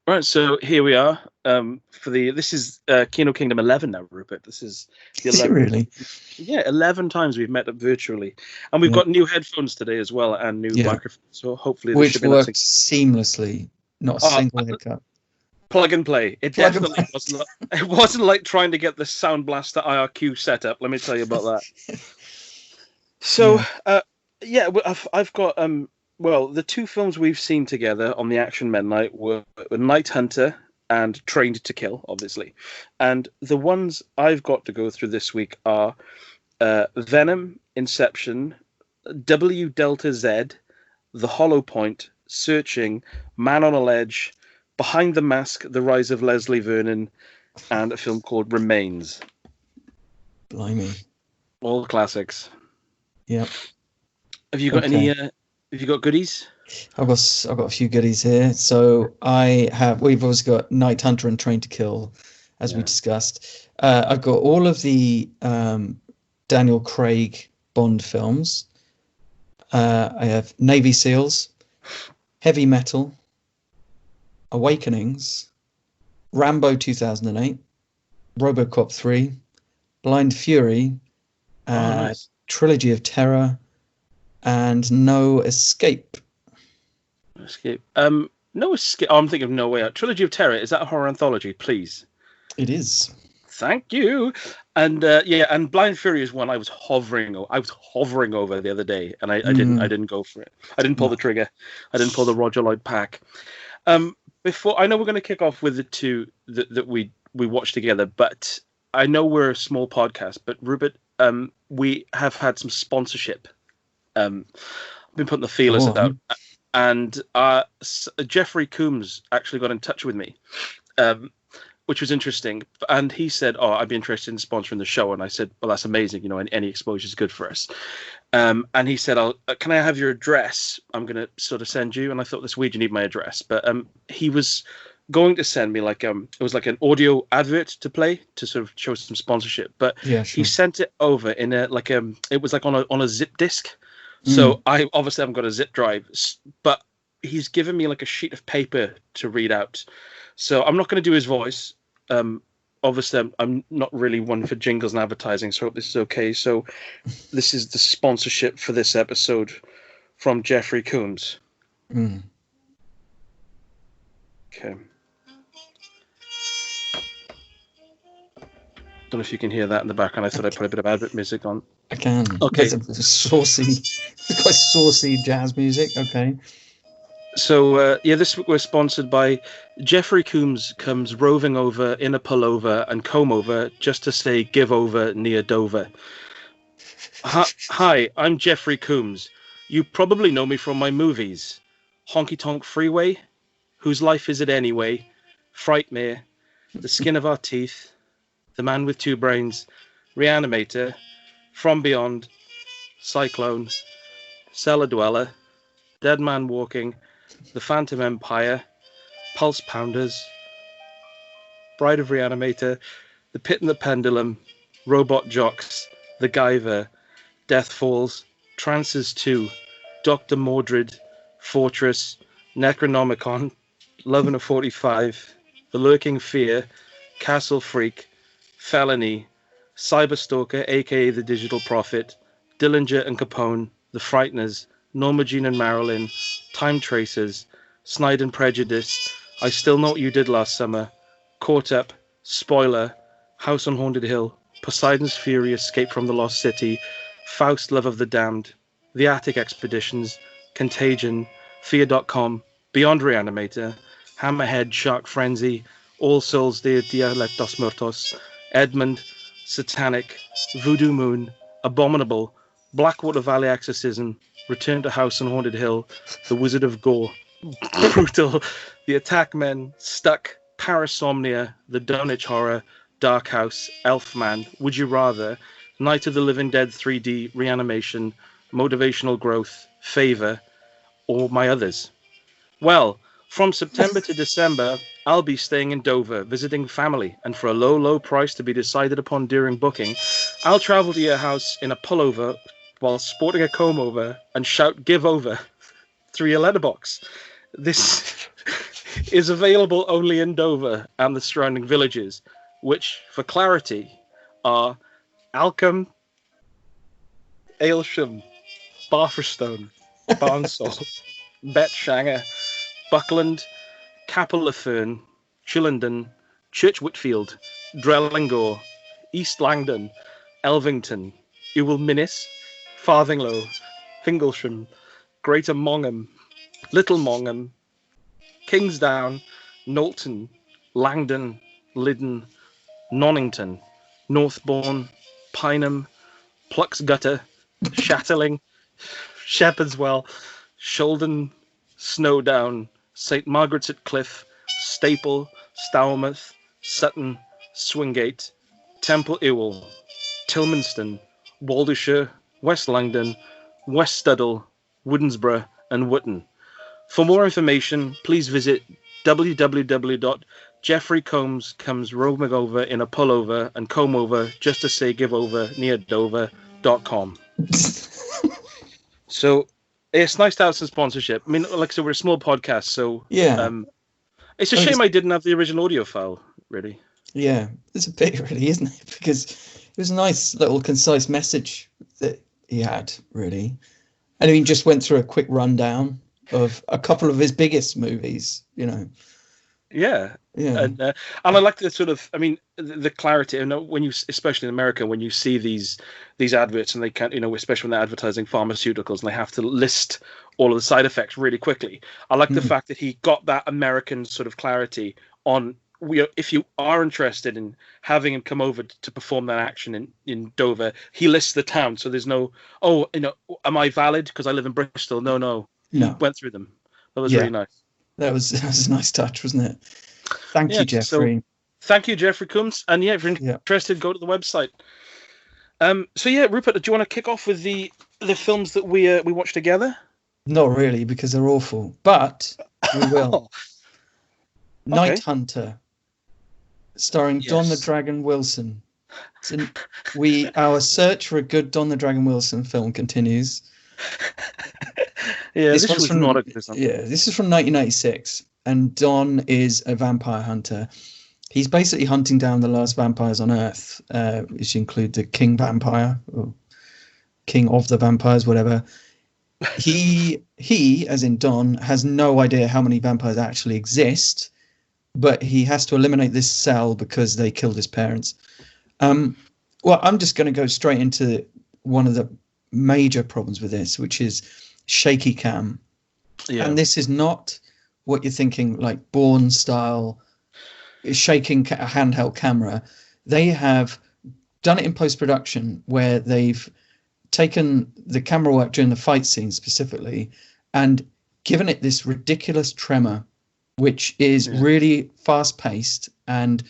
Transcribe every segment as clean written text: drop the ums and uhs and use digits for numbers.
Right, so here we are. This is Kino Kingdom 11 now, Rupert. This is the Is it 11th. really? Yeah, 11 times we've met up virtually, and we've Yeah. got new headphones today as well, and new Yeah. microphones. So hopefully, this Which should be nice worked seamlessly. Not a Oh, single hiccup. plug and play. It Plug and definitely play. wasn't. It wasn't like trying to get the Sound Blaster IRQ set up. Let me tell you about that. So, I've got Well, the two films we've seen together on the Action Men night were Night Hunter and Trained to Kill, obviously, and the ones I've got to go through this week are Venom, Inception, W Delta Z, The Hollow Point, Searching, Man on a Ledge, Behind the Mask, The Rise of Leslie Vernon, and a film called Remains. Blimey. All classics. Yep. Have you got any? Have you got goodies? I've got a few goodies here. So we've obviously got Night Hunter and Train to Kill, as we discussed. I've got all of the Daniel Craig Bond films. I have Navy SEALs, Heavy Metal, Awakenings, Rambo 2008, Robocop 3, Blind Fury, Nice. Trilogy of Terror, and No Escape. Escape. No Escape. Oh, I'm thinking of No Way Out. Trilogy of Terror. Is that a horror anthology? Please. It is. Thank you. And and Blind Fury is one I was hovering over the other day, and I didn't go for it. I didn't pull the trigger. I didn't pull the Roger Lloyd pack. Before I know we're going to kick off with the two that we watched together, but I know we're a small podcast, but Rupert, we have had some sponsorship. Been putting the feelers out, and Jeffrey Coombs actually got in touch with me, which was interesting. And he said, "Oh, I'd be interested in sponsoring the show." And I said, "Well, that's amazing. You know, any exposure is good for us." And he said, "Can I have your address? I'm going to sort of send you." And I thought, this week you need my address, but he was going to send me it was like an audio advert to play to sort of show some sponsorship, but he sent it over in it was like on a zip disk. So I obviously haven't got a zip drive, but he's given me like a sheet of paper to read out. So I'm not going to do his voice. Obviously, I'm not really one for jingles and advertising, so I hope this is okay. So this is the sponsorship for this episode from Jeffrey Coombs. Okay. Don't know if you can hear that in the background. I thought I'd put a bit of advert music on. I can. Okay. It's quite saucy jazz music. Okay. So, this week we're sponsored by Jeffrey Coombs comes roving over in a pullover and comb over just to say give over near Dover. Hi, I'm Jeffrey Coombs. You probably know me from my movies. Honky Tonk Freeway, Whose Life Is It Anyway, Frightmare, The Skin of Our Teeth, The Man with Two Brains, Reanimator, From Beyond, Cyclone, Cellar Dweller, Dead Man Walking, The Phantom Empire, Pulse Pounders, Bride of Reanimator, The Pit and the Pendulum, Robot Jocks, The Guyver, Death Falls, Trances 2, Dr. Mordred, Fortress, Necronomicon, Love in a 45, The Lurking Fear, Castle Freak, Felony, Cyberstalker, aka The Digital Prophet, Dillinger and Capone, The Frighteners, Norma Jean and Marilyn, Time Tracers, Snide and Prejudice, I Still Know What You Did Last Summer, Caught Up, Spoiler, House on Haunted Hill, Poseidon's Fury, Escape from the Lost City, Faust, Love of the Damned, The Attic Expeditions, Contagion, Fear.com, Beyond Reanimator, Hammerhead, Shark Frenzy, All Souls de Dia dos Muertos, Edmund, Satanic, Voodoo Moon, Abominable, Blackwater Valley Exorcism, Return to House on Haunted Hill, The Wizard of Gore, Brutal, The Attack Men, Stuck, Parasomnia, The Dunwich Horror, Dark House, Elfman, Would You Rather, Night of the Living Dead 3D, Reanimation, Motivational Growth, Favor, or my others. Well, from September to December, I'll be staying in Dover, visiting family, and for a low, low price to be decided upon during booking, I'll travel to your house in a pullover while sporting a comb over and shout "Give over" through your letterbox. This is available only in Dover and the surrounding villages, which, for clarity, are Alcombe, Aylsham, Barferstone, Barnsall, Betshanger, Buckland, Capel-le-Fern, Chillenden, Church Whitfield, Drellingore, East Langdon, Elvington, Ewell Minnis, Farthinglow, Fingalsham, Greater Mongham, Little Mongham, Kingsdown, Knowlton, Langdon, Lyddon, Nonnington, Northbourne, Pineham, Pluxgutter, Shatterling, Shepherdswell, Sholden, Snowdown, St. Margaret's at Cliff, Staple, Stourmouth, Sutton, Swingate, Temple Ewell, Tilmanston, Waldershire, West Langdon, West Studdle, Woodensborough, and Wootton. For more information, please visit www.jeffreycombs comes roaming over in a pullover and comb over just to say give over near Dover.com. So it's nice to have some sponsorship. I mean, like I said, we're a small podcast, so Yeah. It's a shame I didn't have the original audio file, really. Yeah, it's a bit, really, isn't it? Because it was a nice little concise message that he had, really. And he just went through a quick rundown of a couple of his biggest movies, you know. Yeah. And I like the sort of, I mean, the clarity. You know, when you, especially in America, when you see these adverts and they can't, you know, especially when they're advertising pharmaceuticals and they have to list all of the side effects really quickly. I like the fact that he got that American sort of clarity on. If you are interested in having him come over to perform that action in Dover, he lists the town. So there's no, am I valid because I live in Bristol? No. He went through them. That was really nice. That was a nice touch, wasn't it? Thank you, Jeffrey. So, thank you, Jeffrey Combs. And if you're interested, go to the website. Rupert, do you want to kick off with the films that we watched together? Not really, because they're awful, but we will. Night Hunter, starring Don the Dragon Wilson. Our search for a good Don the Dragon Wilson film continues. This was from not a good example. This is from 1986, and Don is a vampire hunter. He's basically hunting down the last vampires on Earth, which include the king vampire, or king of the vampires, whatever. He, as in Don, has no idea how many vampires actually exist, but he has to eliminate this cell because they killed his parents. Well, I'm just going to go straight into one of the major problems with this, which is shaky cam. And this is not what you're thinking, like Bourne style shaking handheld camera. They have done it in post-production where they've taken the camera work during the fight scene specifically and given it this ridiculous tremor, which is really fast-paced, and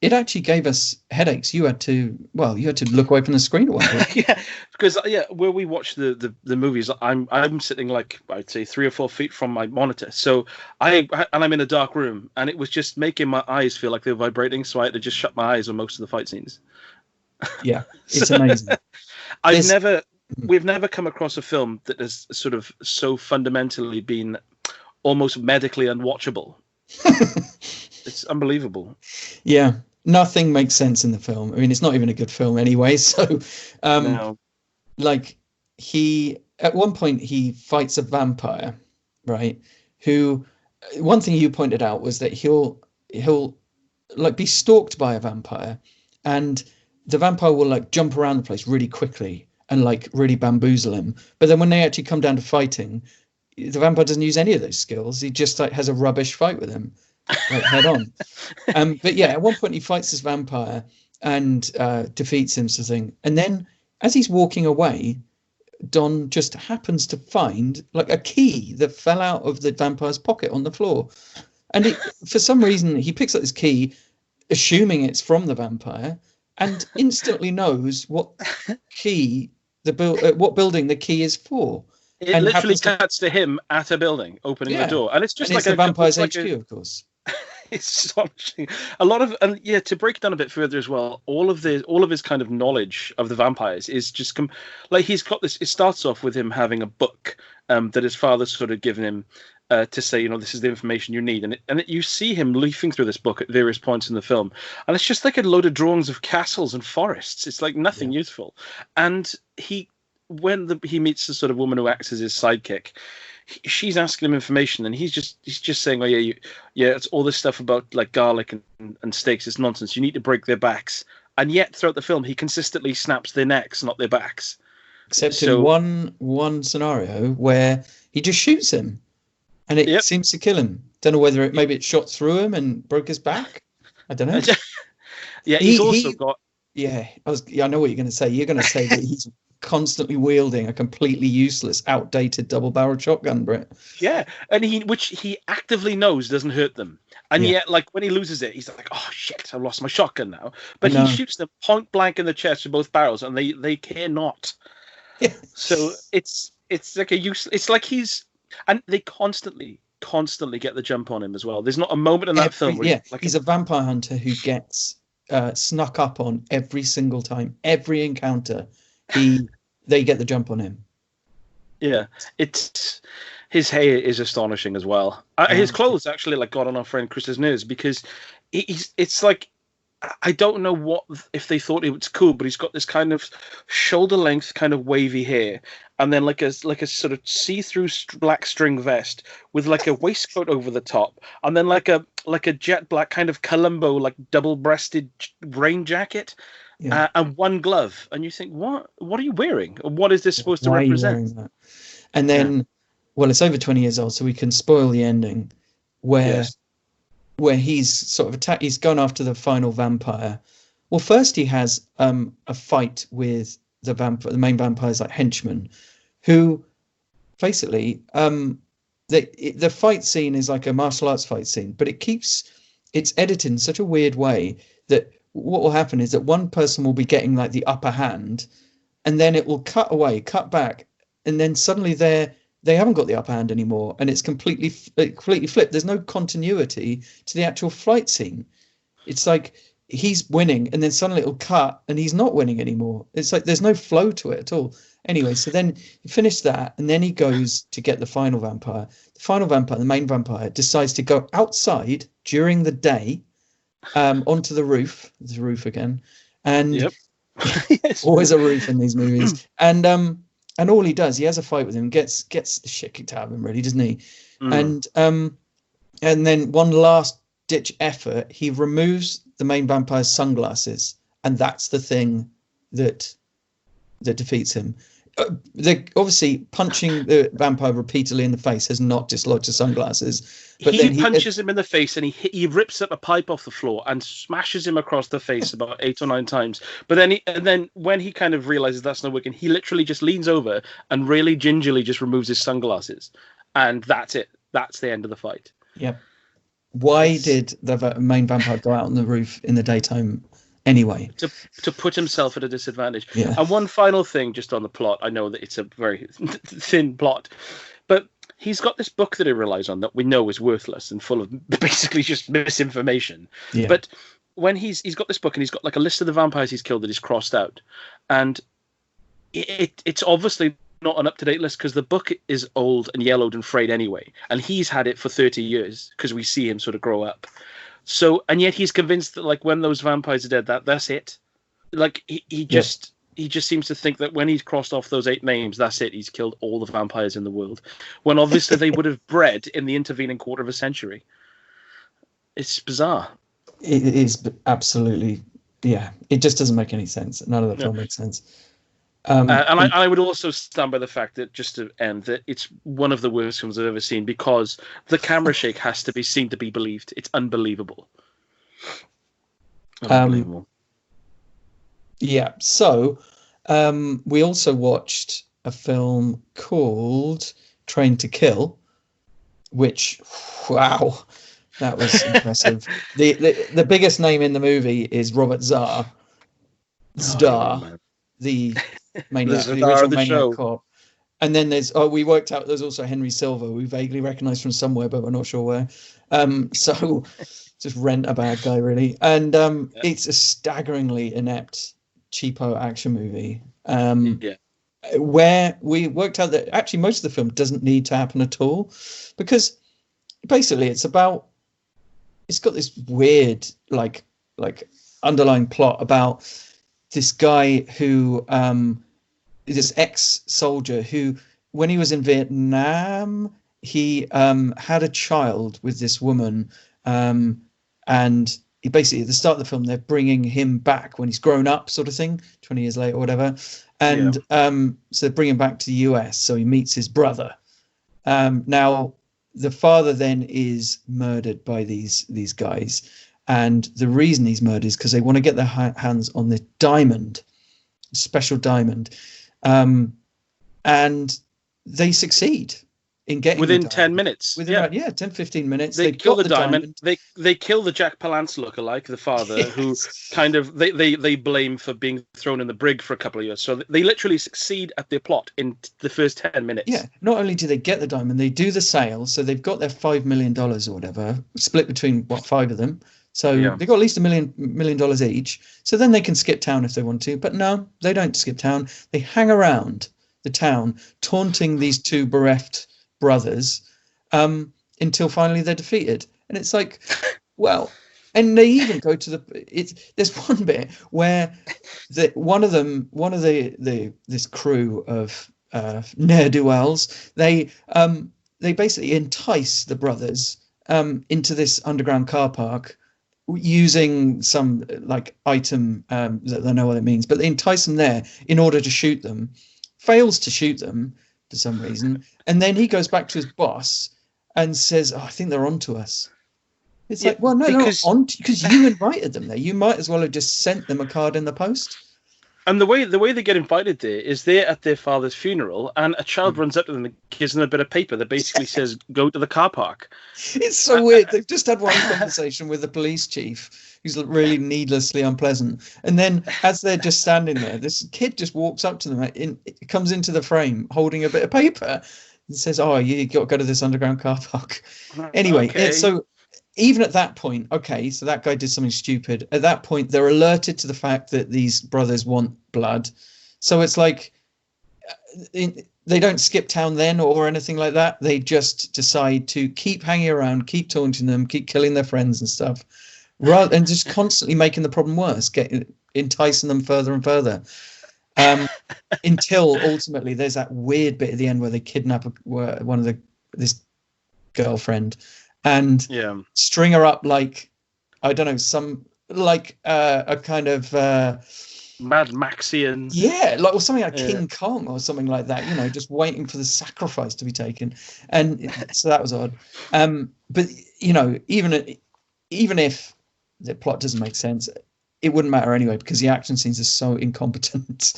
it actually gave us headaches. You had to look away from the screen at one point. Because where we watch the movies, I'm sitting like I'd say 3 or 4 feet from my monitor, so I'm in a dark room, and it was just making my eyes feel like they were vibrating, so I had to just shut my eyes on most of the fight scenes. Yeah, it's amazing. We've never come across a film that has sort of so fundamentally been almost medically unwatchable. It's unbelievable. Yeah, nothing makes sense in the film. I mean, it's not even a good film anyway. So, like, at one point he fights a vampire, right? Who, one thing you pointed out was that he'll like be stalked by a vampire, and the vampire will like jump around the place really quickly and like really bamboozle him. But then when they actually come down to fighting, the vampire doesn't use any of those skills. He just like has a rubbish fight with him, like head on. But yeah, at one point he fights this vampire and defeats him, sort of thing. And then as he's walking away, Don just happens to find like a key that fell out of the vampire's pocket on the floor. And for some reason, he picks up this key, assuming it's from the vampire, and instantly knows what key what building the key is for. It and literally cuts to him at a building, opening the door, and it's just like the vampire's HQ, of course. It's astonishing. A lot of, and to break it down a bit further as well, all of his kind of knowledge of the vampires is just like he's got this. It starts off with him having a book that his father sort of given him, to say, this is the information you need. And you see him leafing through this book at various points in the film, and it's just like a load of drawings of castles and forests. It's like nothing useful. And when he meets the sort of woman who acts as his sidekick, she's asking him information, and he's just saying, "Oh yeah, it's all this stuff about like garlic and steaks. It's nonsense. You need to break their backs." And yet, throughout the film, he consistently snaps their necks, not their backs. Except in one scenario where he just shoots him, and it seems to kill him. Don't know whether maybe it shot through him and broke his back. I don't know. Yeah, he's also got. Yeah, I know what you're going to say. You're going to say that he's constantly wielding a completely useless, outdated double-barreled shotgun, Brett. Yeah, and which he actively knows doesn't hurt them. And yet, like, when he loses it, he's like, "Oh shit, I lost my shotgun now." But he shoots them point blank in the chest with both barrels, and they care not. Yeah. So it's like a use. It's like and they constantly get the jump on him as well. There's not a moment in that film where he's a vampire hunter who gets snuck up on every single time, every encounter. They get the jump on him. Yeah, his hair is astonishing as well. His clothes actually like got on our friend Chris's nerves because it's like, I don't know if they thought it was cool, but he's got this kind of shoulder length, kind of wavy hair, and then like a sort of see-through black string vest with like a waistcoat over the top, and then like a jet black kind of Columbo like double-breasted rain jacket. Yeah. And one glove, and you think, what are you wearing? What is this supposed to represent? And then, well, it's over 20 years old, so we can spoil the ending, where he's sort of attacked. He's gone after the final vampire. Well, first he has a fight with the main vampire's like henchman, who basically the fight scene is like a martial arts fight scene, but it's edited in such a weird way that what will happen is that one person will be getting like the upper hand, and then it will cut back, and then suddenly they haven't got the upper hand anymore, and it's completely flipped. There's no continuity to the actual fight scene. It's like he's winning, and then suddenly it'll cut, and he's not winning anymore. It's like there's no flow to it at all. Anyway, so then you finish that, and then he goes to get the final vampire. The final vampire, the main vampire, decides to go outside during the day, onto the roof. There's a roof again, and always a roof in these movies. And all he does, he has a fight with him, gets the shit kicked out of him, really, doesn't he? And then one last ditch effort, he removes the main vampire's sunglasses, and that's the thing that defeats him. Obviously punching the vampire repeatedly in the face has not dislodged the sunglasses. But he punches him in the face, and he rips up a pipe off the floor and smashes him across the face about 8 or 9 times. But then when he kind of realizes that's not working, he literally just leans over and really gingerly just removes his sunglasses, and that's it. That's the end of the fight. Yep. Why did the main vampire go out on the roof in the daytime anyway? To put himself at a disadvantage. Yeah. And one final thing just on the plot. I know that it's a very thin plot, but he's got this book that he relies on that we know is worthless and full of basically just misinformation. Yeah. But when he's got this book, and he's got like a list of the vampires he's killed that he's crossed out, and it's obviously not an up-to-date list because the book is old and yellowed and frayed anyway, and he's had it for 30 years because we see him sort of grow up. So, and yet he's convinced that like when those vampires are dead, that's it. Like he just seems to think that when he's crossed off those 8 names, that's it. He's killed all the vampires in the world, when obviously they would have bred in the intervening quarter of a century. It's bizarre. It is absolutely, yeah. It just doesn't make any sense. None of the film makes sense. And I would also stand by the fact that, just to end, that it's one of the worst films I've ever seen because the camera shake has to be seen to be believed. It's unbelievable. Unbelievable. Yeah. So we also watched a film called Train to Kill, which, wow, that was impressive. The biggest name in the movie is Robert Zar, the maniac, the original Maniac Cop. And then we worked out there's also Henry Silva, we vaguely recognise from somewhere, but we're not sure where. So just rent a bad guy, really. And it's a staggeringly inept, cheapo action movie. where we worked out that actually most of the film doesn't need to happen at all, because basically it's got this weird like underlying plot about this guy who this ex-soldier who, when he was in Vietnam, he had a child with this woman, and he basically, at the start of the film, they're bringing him back when he's grown up, sort of thing, 20 years later or whatever, and so they bring him back to the US, so he meets his brother. Now the father then is murdered by these guys, and the reason he's murdered is because they want to get their hands on the diamond, special diamond, and they succeed in getting within 10 minutes. Within 10-15 minutes, they kill the diamond. They kill the Jack Palance lookalike, the father, who kind of they blame for being thrown in the brig for a couple of years. So they literally succeed at their plot in the first 10 minutes. Yeah. Not only do they get the diamond, they do the sale. So they've got their $5 million or whatever, split between five of them. So they've got at least $1 million each. So then they can skip town if they want to. But no, they don't skip town. They hang around the town, taunting these two bereft brothers, until finally they're defeated. And it's like, well, and they even go to there's one bit where one of this crew of ne'er-do-wells, they basically entice the brothers into this underground car park using some like item that they know what it means, but they entice them there in order to shoot them, fails to shoot them for some reason, and then he goes back to his boss and says, I think they're onto us. It's like, well, no, because you invited them there. You might as well have just sent them a card in the post. And the way they get invited there is they're at their father's funeral, and a child runs up to them and gives them a bit of paper that basically says, go to the car park. It's so weird. They've just had one conversation with the police chief, who's really needlessly unpleasant. And then as they're just standing there, this kid just walks up to them, it comes into the frame holding a bit of paper and says, you got to go to this underground car park. Anyway, so even at that point, so that guy did something stupid. At that point, they're alerted to the fact that these brothers want blood. So it's like they don't skip town then or anything like that. They just decide to keep hanging around, keep taunting them, keep killing their friends and stuff, and just constantly making the problem worse, enticing them further and further. Until ultimately there's that weird bit at the end where they kidnap one of this girlfriend and string her up like, I don't know, some like a kind of Mad Maxian, or something like King Kong or something like that, just waiting for the sacrifice to be taken. And so that was odd, but even if the plot doesn't make sense, it wouldn't matter anyway, because the action scenes are so incompetent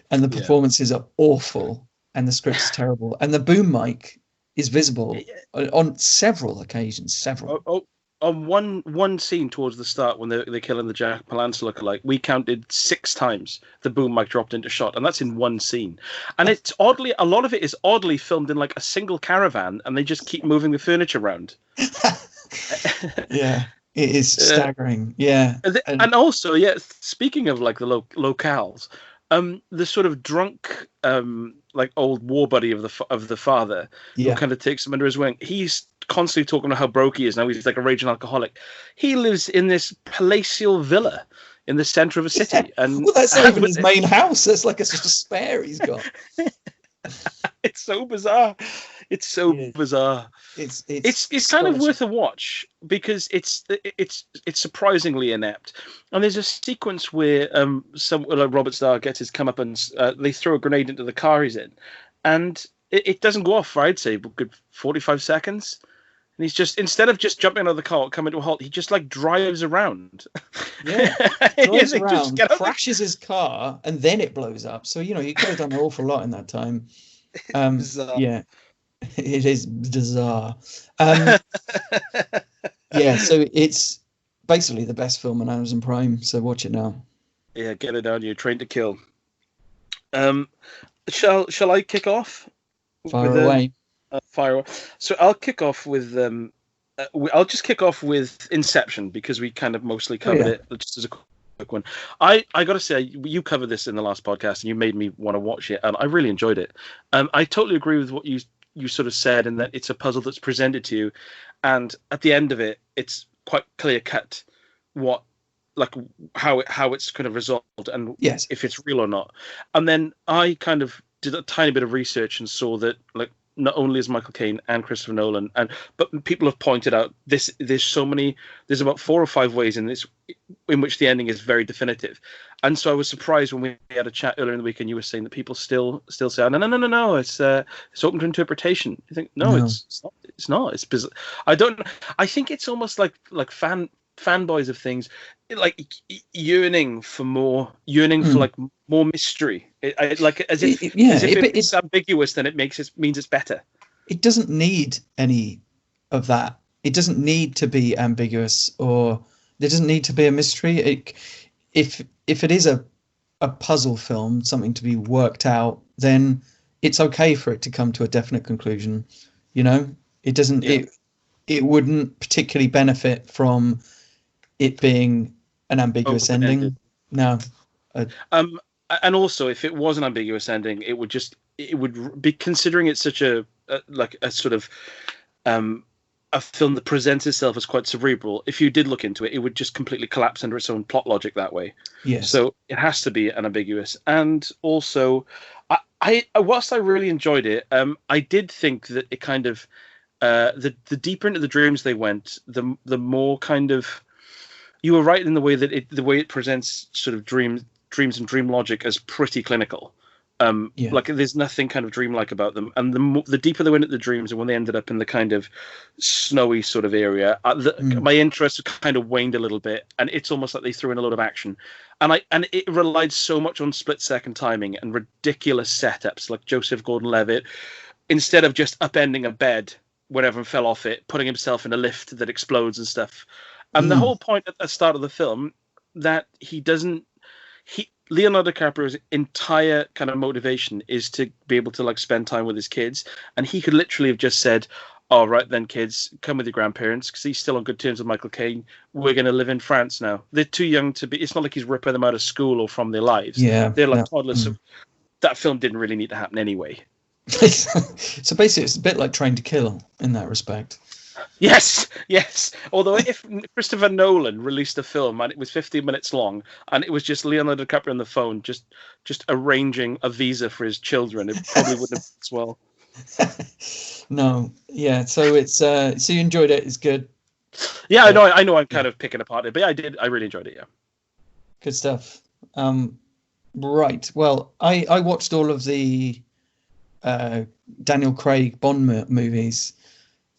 and the performances are awful and the script's terrible and the boom mic is visible on several occasions. On one scene towards the start when they're killing the Jack Palance lookalike, we counted 6 times the boom mic dropped into shot, and that's in one scene. And it's a lot of it is oddly filmed in like a single caravan, and they just keep moving the furniture around. Yeah, it is staggering. And also, speaking of like the locales, the sort of drunk like old war buddy of the father who kind of takes him under his wing. He's constantly talking about how broke he is now. He's like a raging alcoholic. He lives in this palatial villa in the center of a city, and that's not even his main house. That's like just a spare he's got. It's so bizarre. It's so bizarre. It's kind of worth a watch because it's surprisingly inept. And there's a sequence where like Robert Starr gets his comeuppance. They throw a grenade into the car he's in, and it doesn't go off for, I'd say, a good 45 seconds. And he's just, instead of just jumping out of the car, coming to a halt, he just like drives around. Yeah, drives around, crashes his car, and then it blows up. So he could have done an awful lot in that time. Yeah, it is bizarre. So it's basically the best film on Amazon Prime. So watch it now. Yeah, get it down. You're trained to kill. Shall I kick off? Fire away. So I'll kick off with I'll just kick off with Inception because we kind of mostly covered it just as a one. I got to say, you covered this in the last podcast, and you made me want to watch it, and I really enjoyed it. I totally agree with what you sort of said, in that it's a puzzle that's presented to you, and at the end of it, it's quite clear cut what, like, how it's kind of resolved, and Yes. if it's real or not. And then I kind of did a tiny bit of research and saw that, like, not only is Michael Caine and Christopher Nolan, but people have pointed out there's about 4 or 5 ways in which the ending is very definitive. And so I was surprised when we had a chat earlier in the week, and you were saying that people still say, no, it's open to interpretation. You think, no. It's not. It's bizarre. I think it's almost like fanboys of things, like yearning for more mystery. As if it's ambiguous, then it means it's better. It doesn't need any of that. It doesn't need to be ambiguous, or there doesn't need to be a mystery. If it is a puzzle film, something to be worked out, then it's okay for it to come to a definite conclusion. You know, it doesn't. Yeah. It wouldn't particularly benefit from it being an ambiguous ending. No. And also, if it was an ambiguous ending, it would be, considering it's such a sort of a film that presents itself as quite cerebral. If you did look into it, it would just completely collapse under its own plot logic that way. Yes. So it has to be ambiguous. And also, whilst I really enjoyed it, I did think that it kind of the deeper into the dreams they went, the more kind of, you were right in the way that it presents sort of dreams and dream logic as pretty clinical. Like, there's nothing kind of dreamlike about them. And the deeper they went at the dreams, and when they ended up in the kind of snowy sort of area, my interest kind of waned a little bit. And it's almost like they threw in a lot of action. And it relied so much on split-second timing and ridiculous setups, like Joseph Gordon-Levitt, instead of just upending a bed when everyone fell off it, putting himself in a lift that explodes and stuff. And the whole point at the start of the film, that Leonardo DiCaprio's entire kind of motivation is to be able to, like, spend time with his kids, and he could literally have just said, "All right then, kids, come with your grandparents," because he's still on good terms with Michael Caine. "We're going to live in France now." They're too young to be. It's not like he's ripping them out of school or from their lives. Yeah, they're like toddlers. So that film didn't really need to happen anyway. So basically, it's a bit like Train to Kill in that respect. Yes. Although if Christopher Nolan released a film and it was 15 minutes long, and it was just Leonardo DiCaprio on the phone, just arranging a visa for his children, it probably wouldn't have as well. No, yeah. So it's so you enjoyed it. It's good. Yeah, I know. I'm kind of picking apart it, but yeah, I really enjoyed it. Yeah. Good stuff. Right. Well, I watched all of the Daniel Craig Bond movies.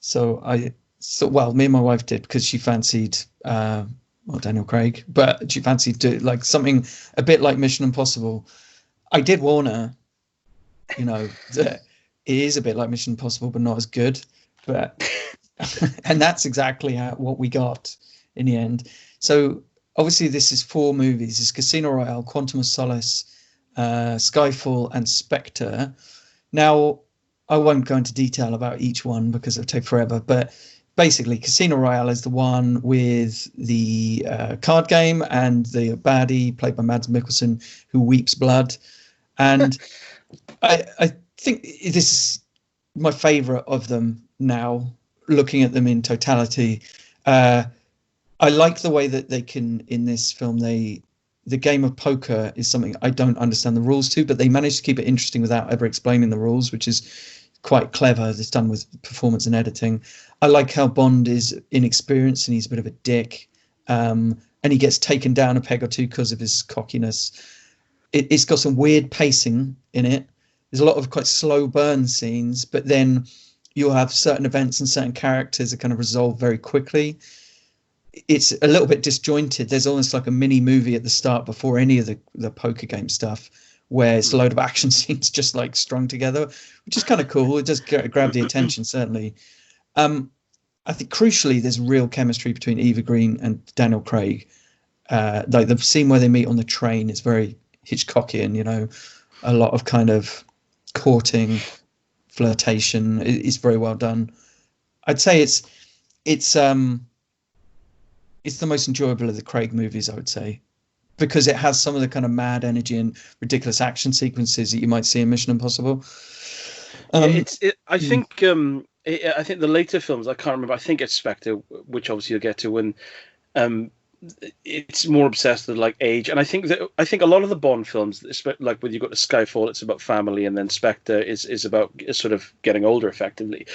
So me and my wife did, because she fancied Daniel Craig, but she fancied like something a bit like Mission Impossible. I did warn her, that it is a bit like Mission Impossible, but not as good. But and that's exactly what we got in the end. So obviously this is 4 movies. It's Casino Royale, Quantum of Solace, Skyfall, and Spectre. Now, I won't go into detail about each one because it'll take forever, but basically Casino Royale is the one with the card game and the baddie played by Mads Mikkelsen who weeps blood. And I think this is my favourite of them now, looking at them in totality. I like the way that they can, in this film, the game of poker is something I don't understand the rules to, but they manage to keep it interesting without ever explaining the rules, which is quite clever. It's done with performance and editing. I like how Bond is inexperienced and he's a bit of a dick, and he gets taken down a peg or two because of his cockiness. It's got some weird pacing in it. There's a lot of quite slow burn scenes, but then you'll have certain events and certain characters that kind of resolve very quickly. It's a little bit disjointed. There's almost like a mini movie at the start before any of the poker game stuff, where it's a load of action scenes just like strung together, which is kind of cool. It does grab the attention, certainly. I think crucially, there's real chemistry between Eva Green and Daniel Craig. Like the scene where they meet on the train is very Hitchcockian, a lot of kind of courting, flirtation. It's very well done. I'd say it's the most enjoyable of the Craig movies, I would say. because it has some of the kind of mad energy and ridiculous action sequences that you might see in Mission Impossible. I think I think the later films, I can't remember. I think it's Spectre, which obviously you'll get to when it's more obsessed with like age, and I think a lot of the Bond films, like when you got to Skyfall, it's about family, and then Spectre is about sort of getting older. Effectively,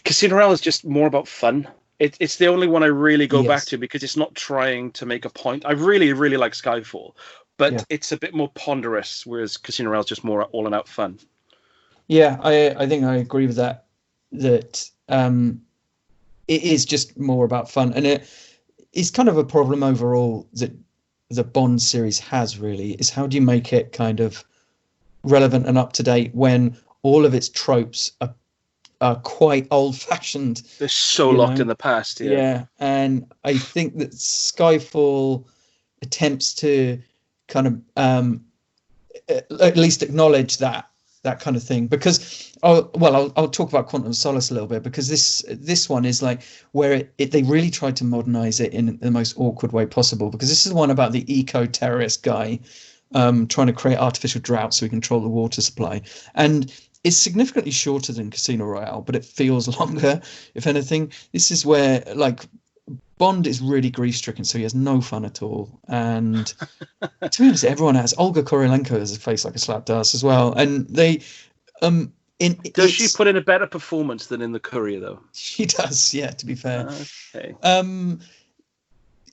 Casino Royale is just more about fun. It's the only one I really go back to because it's not trying to make a point. I really really like Skyfall, but it's a bit more ponderous, whereas Casino Royale is just more all and out fun. Yeah, I think I agree with that. That it is just more about fun, and it's kind of a problem overall that the Bond series has. Really, is how do you make it kind of relevant and up to date when all of its tropes are quite old fashioned. They're so locked in the past. Yeah, and I think that Skyfall attempts to kind of at least acknowledge that kind of thing, because I'll talk about Quantum of Solace a little bit, because this one is like where they really tried to modernize it in the most awkward way possible, because this is the one about the eco-terrorist guy trying to create artificial drought so he can control the water supply, and it's significantly shorter than Casino Royale, but it feels longer, if anything. This is where like Bond is really grief-stricken, so he has no fun at all. And to be honest, everyone has. Olga Kurylenko has a face like a slapdash as well. And they, does she put in a better performance than in The Courier, though? She does, yeah. To be fair. Okay.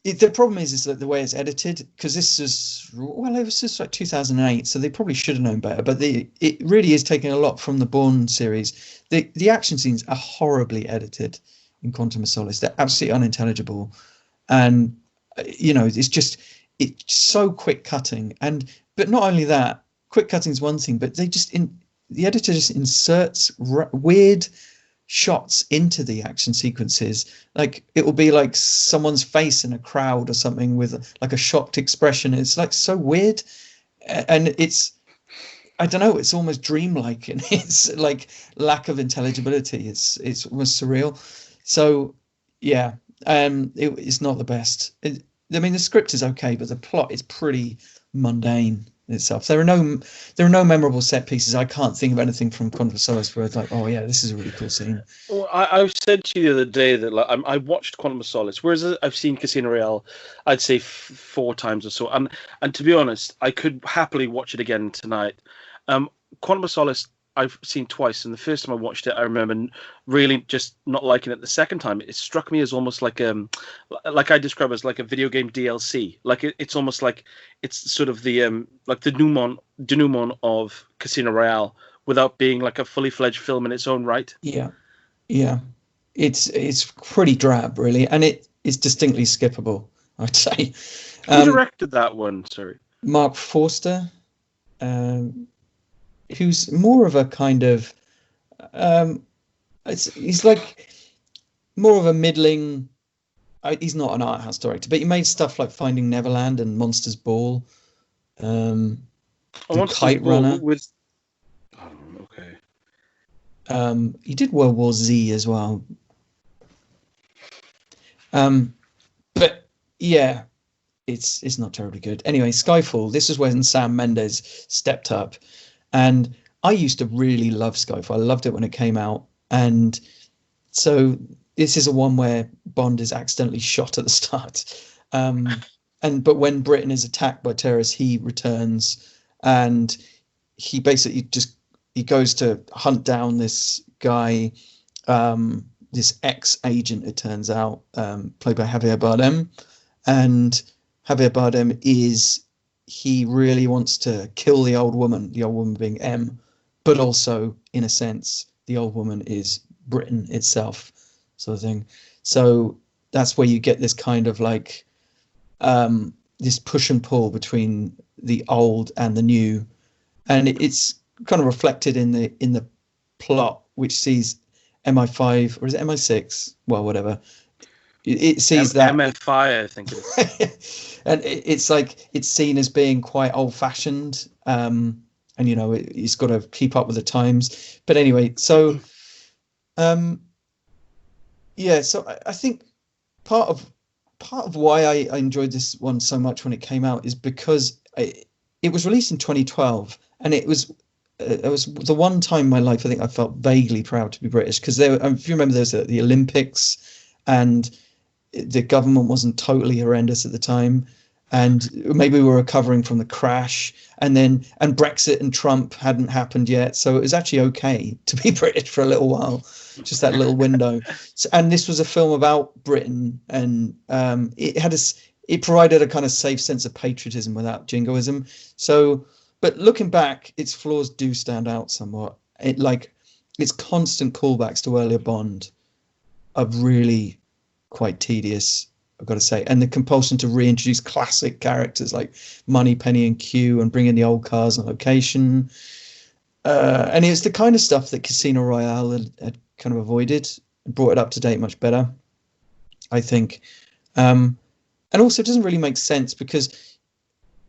The problem is that the way it's edited, because this is it was just like 2008, so they probably should have known better. But it really is taking a lot from the Bourne series. The action scenes are horribly edited in Quantum of Solace. They're absolutely unintelligible, and it's so quick cutting. But not only that, quick cutting is one thing, but the editor just inserts weird shots into the action sequences. Like it will be like someone's face in a crowd or something with like a shocked expression. It's like so weird, and I don't know, it's almost dreamlike, and it's like lack of intelligibility. It's almost surreal. So yeah, it's not the best. The script is okay, but the plot is pretty mundane itself. There are no memorable set pieces. I can't think of anything from Quantum of Solace where it's like, oh yeah, this is a really cool scene. Well, I've said to you the other day that like, I watched Quantum of Solace, whereas I've seen Casino Royale, I'd say 4 times or so. And to be honest, I could happily watch it again tonight. Quantum of Solace I've seen twice, and the first time I watched it, I remember really just not liking it. The second time, it struck me as almost like I describe it as like a video game DLC. Like it's almost like it's sort of the like the denouement of Casino Royale without being like a fully fledged film in its own right. Yeah, it's pretty drab, really, and it is distinctly skippable, I'd say. Who directed that one? Sorry, Mark Forster. Who's more of a kind of he's like more of a middling. He's not an art house director, but he made stuff like Finding Neverland and Monsters Ball, Kite Runner. Okay. He did World War Z as well. But yeah, it's not terribly good. Anyway, Skyfall. This is when Sam Mendes stepped up. And I used to really love Skyfall. I loved it when it came out. And so this is a one where Bond is accidentally shot at the start. But when Britain is attacked by terrorists, he returns, and he basically he goes to hunt down this guy, this ex-agent, it turns out, played by Javier Bardem. And Javier Bardem he really wants to kill the old woman being M, but also, in a sense, the old woman is Britain itself, sort of thing. So that's where you get this kind of like this push and pull between the old and the new, and it's kind of reflected in the plot, which sees MI5, or is it MI6? Well, whatever. It sees that MFI, I think it is. And it's like it's seen as being quite old-fashioned, and it's got to keep up with the times. But anyway, so so I think part of part of why I enjoyed this one so much when it came out is because it was released in 2012, and it was the one time in my life I think I felt vaguely proud to be British, because if you remember, there was the Olympics, and the government wasn't totally horrendous at the time, and maybe we were recovering from the crash, and Brexit and Trump hadn't happened yet, so it was actually okay to be British for a little while, just that little window. And this was a film about Britain, and it provided a kind of safe sense of patriotism without jingoism. So, but looking back, its flaws do stand out somewhat. Its constant callbacks to earlier Bond are really quite tedious, I've got to say, and the compulsion to reintroduce classic characters like Moneypenny and Q, and bring in the old cars and location, and it's the kind of stuff that Casino Royale had kind of avoided and brought it up to date much better, I think. And also, it doesn't really make sense because,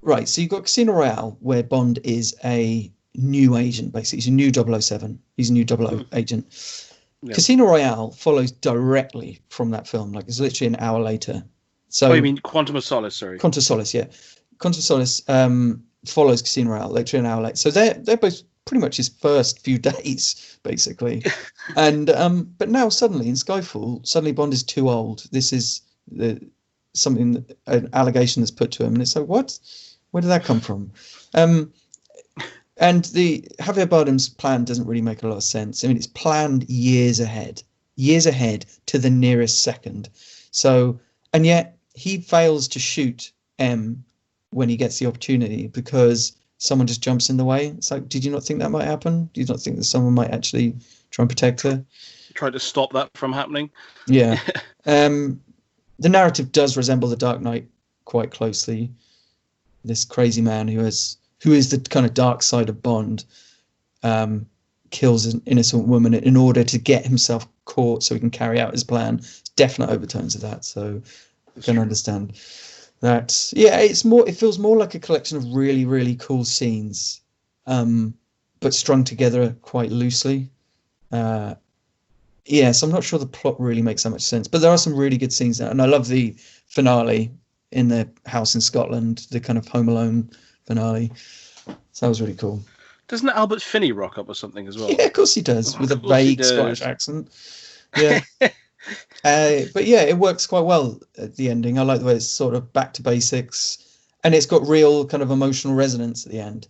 right, so you've got Casino Royale, where Bond is a new agent, basically. He's a new 007. He's a new 00 agent. Yeah. Casino Royale follows directly from that film. Like, it's literally an hour later. So, you mean Quantum of Solace? Sorry, Quantum of Solace. Yeah, Quantum of Solace follows Casino Royale literally an hour later. So they're both pretty much his first few days, basically. And but now suddenly in Skyfall, suddenly Bond is too old. This is an allegation that's put to him, and it's like, what? Where did that come from? And the Javier Bardem's plan doesn't really make a lot of sense. I mean, it's planned years ahead to the nearest second. So, and yet he fails to shoot M when he gets the opportunity because someone just jumps in the way. It's like, did you not think that might happen? Do you not think that someone might actually try and protect her? Try to stop that from happening? Yeah. The narrative does resemble The Dark Knight quite closely. This crazy man who is the kind of dark side of Bond, kills an innocent woman in order to get himself caught so he can carry out his plan. There's definite overtones of that, so I can understand that. Yeah, it feels more like a collection of really, really cool scenes, but strung together quite loosely. So I'm not sure the plot really makes that much sense, but there are some really good scenes there, and I love the finale in the house in Scotland, the kind of Home Alone finale. So that was really cool. Doesn't Albert Finney rock up or something as well? Yeah, of course he does, with a vague Scottish accent. Yeah. But yeah, it works quite well at the ending. I like the way it's sort of back to basics, and it's got real kind of emotional resonance at the end.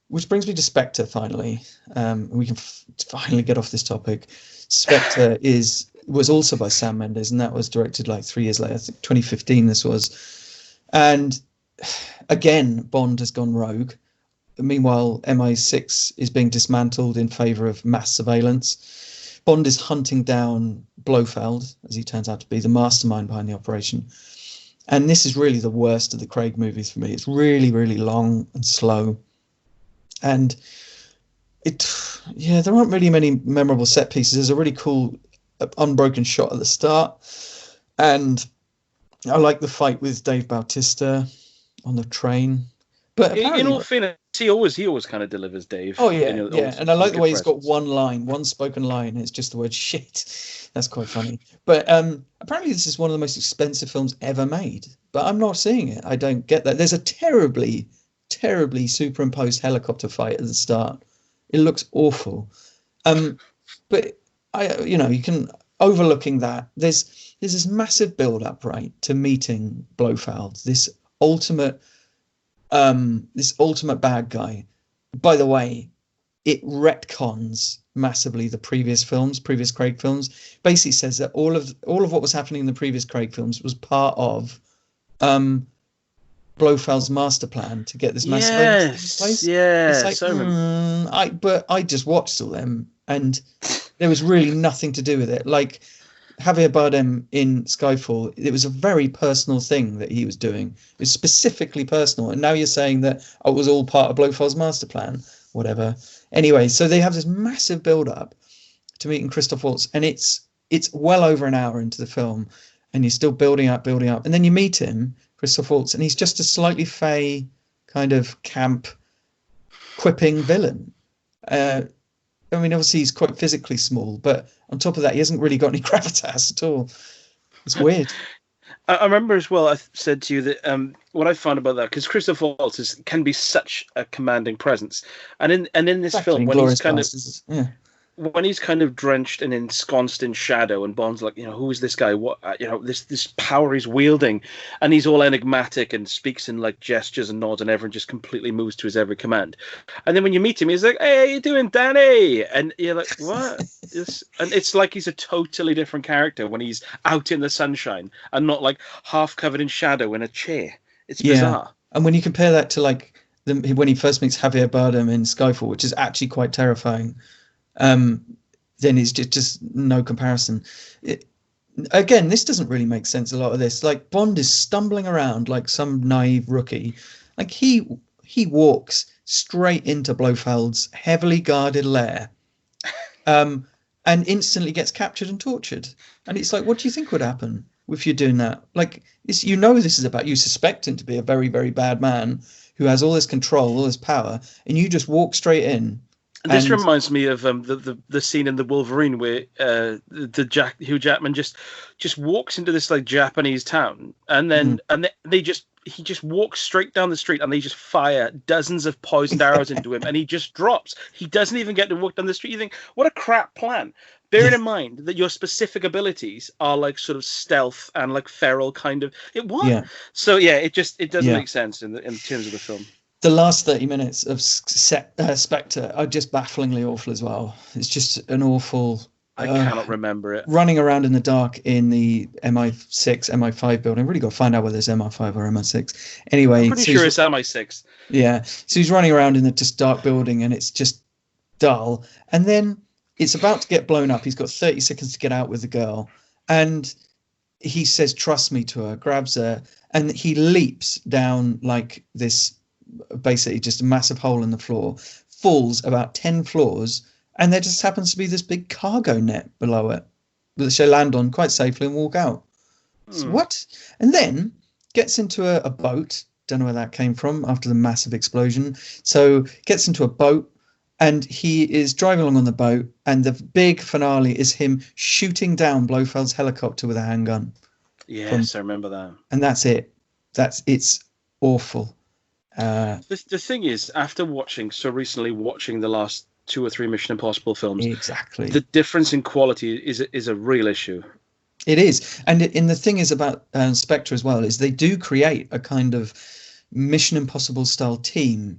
Which brings me to Spectre, finally. We can finally get off this topic. Spectre was also by Sam Mendes, and that was directed like 3 years later. I think 2015 this was. And again, Bond has gone rogue. Meanwhile, MI6 is being dismantled in favour of mass surveillance. Bond is hunting down Blofeld, as he turns out to be, the mastermind behind the operation. And this is really the worst of the Craig movies for me. It's really, really long and slow. And there aren't really many memorable set pieces. There's a really cool unbroken shot at the start. And I like the fight with Dave Bautista on the train. But in all fairness, he always kind of delivers Dave. Oh yeah, and I like the way he's got one spoken line, and it's just the word shit. That's quite funny. But apparently this is one of the most expensive films ever made. But I'm not seeing it. I don't get that. There's a terribly, terribly superimposed helicopter fight at the start. It looks awful. But you can overlooking that. There's this massive build up, right, to meeting Blofeld, this ultimate bad guy. By the way, it retcons massively the previous Craig films. Basically says that all of what was happening in the previous Craig films was part of Blofeld's master plan to get this massive in place. Yeah, it's like, but I just watched all them, and there was really nothing to do with it. Like Javier Bardem in Skyfall, it was a very personal thing that he was doing. It was specifically personal, and now you're saying that it was all part of Blofeld's master plan. Whatever. Anyway, so they have this massive build-up to meeting Christoph Waltz, and it's well over an hour into the film, and you're still building up, and then you meet him, Christoph Waltz, and he's just a slightly fey, kind of camp, quipping villain. I mean, obviously he's quite physically small, but on top of that, he hasn't really got any gravitas at all. It's weird. I remember as well. I said to you that what I found about that, because Christopher Waltz can be such a commanding presence, and in this Exactly, film Inglourious Basterds. Yeah. when he's kind of drenched and ensconced in shadow, and Bond's like, who is this guy? What, this power he's wielding, and he's all enigmatic and speaks in like gestures and nods, and everyone just completely moves to his every command. And then when you meet him, he's like, "Hey, how you doing, Danny?" And you're like, "What?" And it's like he's a totally different character when he's out in the sunshine and not like half covered in shadow in a chair. It's bizarre. And when you compare that to like when he first meets Javier Bardem in Skyfall, which is actually quite terrifying, then it's just no comparison. Again, this doesn't really make sense. A lot of this, like Bond is stumbling around like some naive rookie. Like he walks straight into Blofeld's heavily guarded lair, and instantly gets captured and tortured. And it's like, what do you think would happen if you're doing that? Like, this is about, you suspect him to be a very, very bad man who has all this control, all this power, and you just walk straight in. This reminds me of the scene in the Wolverine where Hugh Jackman just walks into this like Japanese town, and then he just walks straight down the street, and they just fire dozens of poisoned arrows into him, and he just drops. He doesn't even get to walk down the street. You think, what a crap plan. Bearing in mind that your specific abilities are like sort of stealth and like feral kind of So it doesn't make sense in terms of the film. The last 30 minutes of Spectre are just bafflingly awful as well. It's just an awful... I cannot remember it. Running around in the dark in the MI6, MI5 building. I've really got to find out whether it's MI5 or MI6. Anyway... I'm pretty sure it's MI6. Yeah. So he's running around in the just dark building, and it's just dull. And then it's about to get blown up. He's got 30 seconds to get out with the girl. And he says, "Trust me," to her, grabs her, and he leaps down like this... basically just a massive hole in the floor, falls about 10 floors, and there just happens to be this big cargo net below it that they land on quite safely and walk out. So what? And then gets into a boat. Don't know where that came from after the massive explosion. So gets into a boat, and he is driving along on the boat, and the big finale is him shooting down Blofeld's helicopter with a handgun. Yes, I remember that. And that's it. It's awful. The thing is, after watching the last 2 or 3 Mission Impossible films, exactly, the difference in quality is a real issue. It is, and the thing is about Spectre as well is they do create a kind of Mission Impossible style team.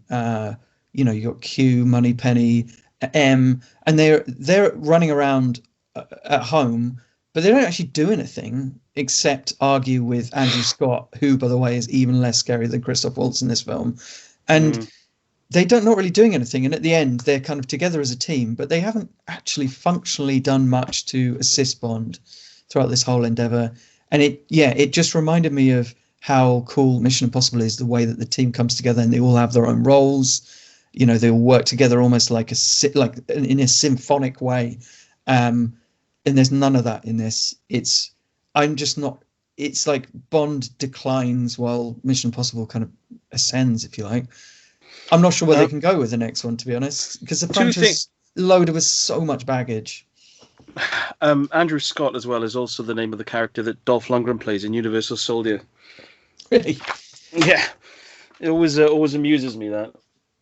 You got Q, Moneypenny, M, and they're running around at home, but they don't actually do anything except argue with Andrew Scott, who, by the way, is even less scary than Christoph Waltz in this film. And they're not really doing anything. And at the end, they're kind of together as a team, but they haven't actually functionally done much to assist Bond throughout this whole endeavor. And it just reminded me of how cool Mission Impossible is, the way that the team comes together and they all have their own roles. They all work together almost like in a symphonic way. And there's none of that in this. It's like Bond declines while Mission Impossible kind of ascends, if you like. I'm not sure where they can go with the next one, to be honest, because the franchise is loaded with so much baggage. Andrew Scott as well is also the name of the character that Dolph Lundgren plays in Universal Soldier. Really? Yeah. It always amuses me that.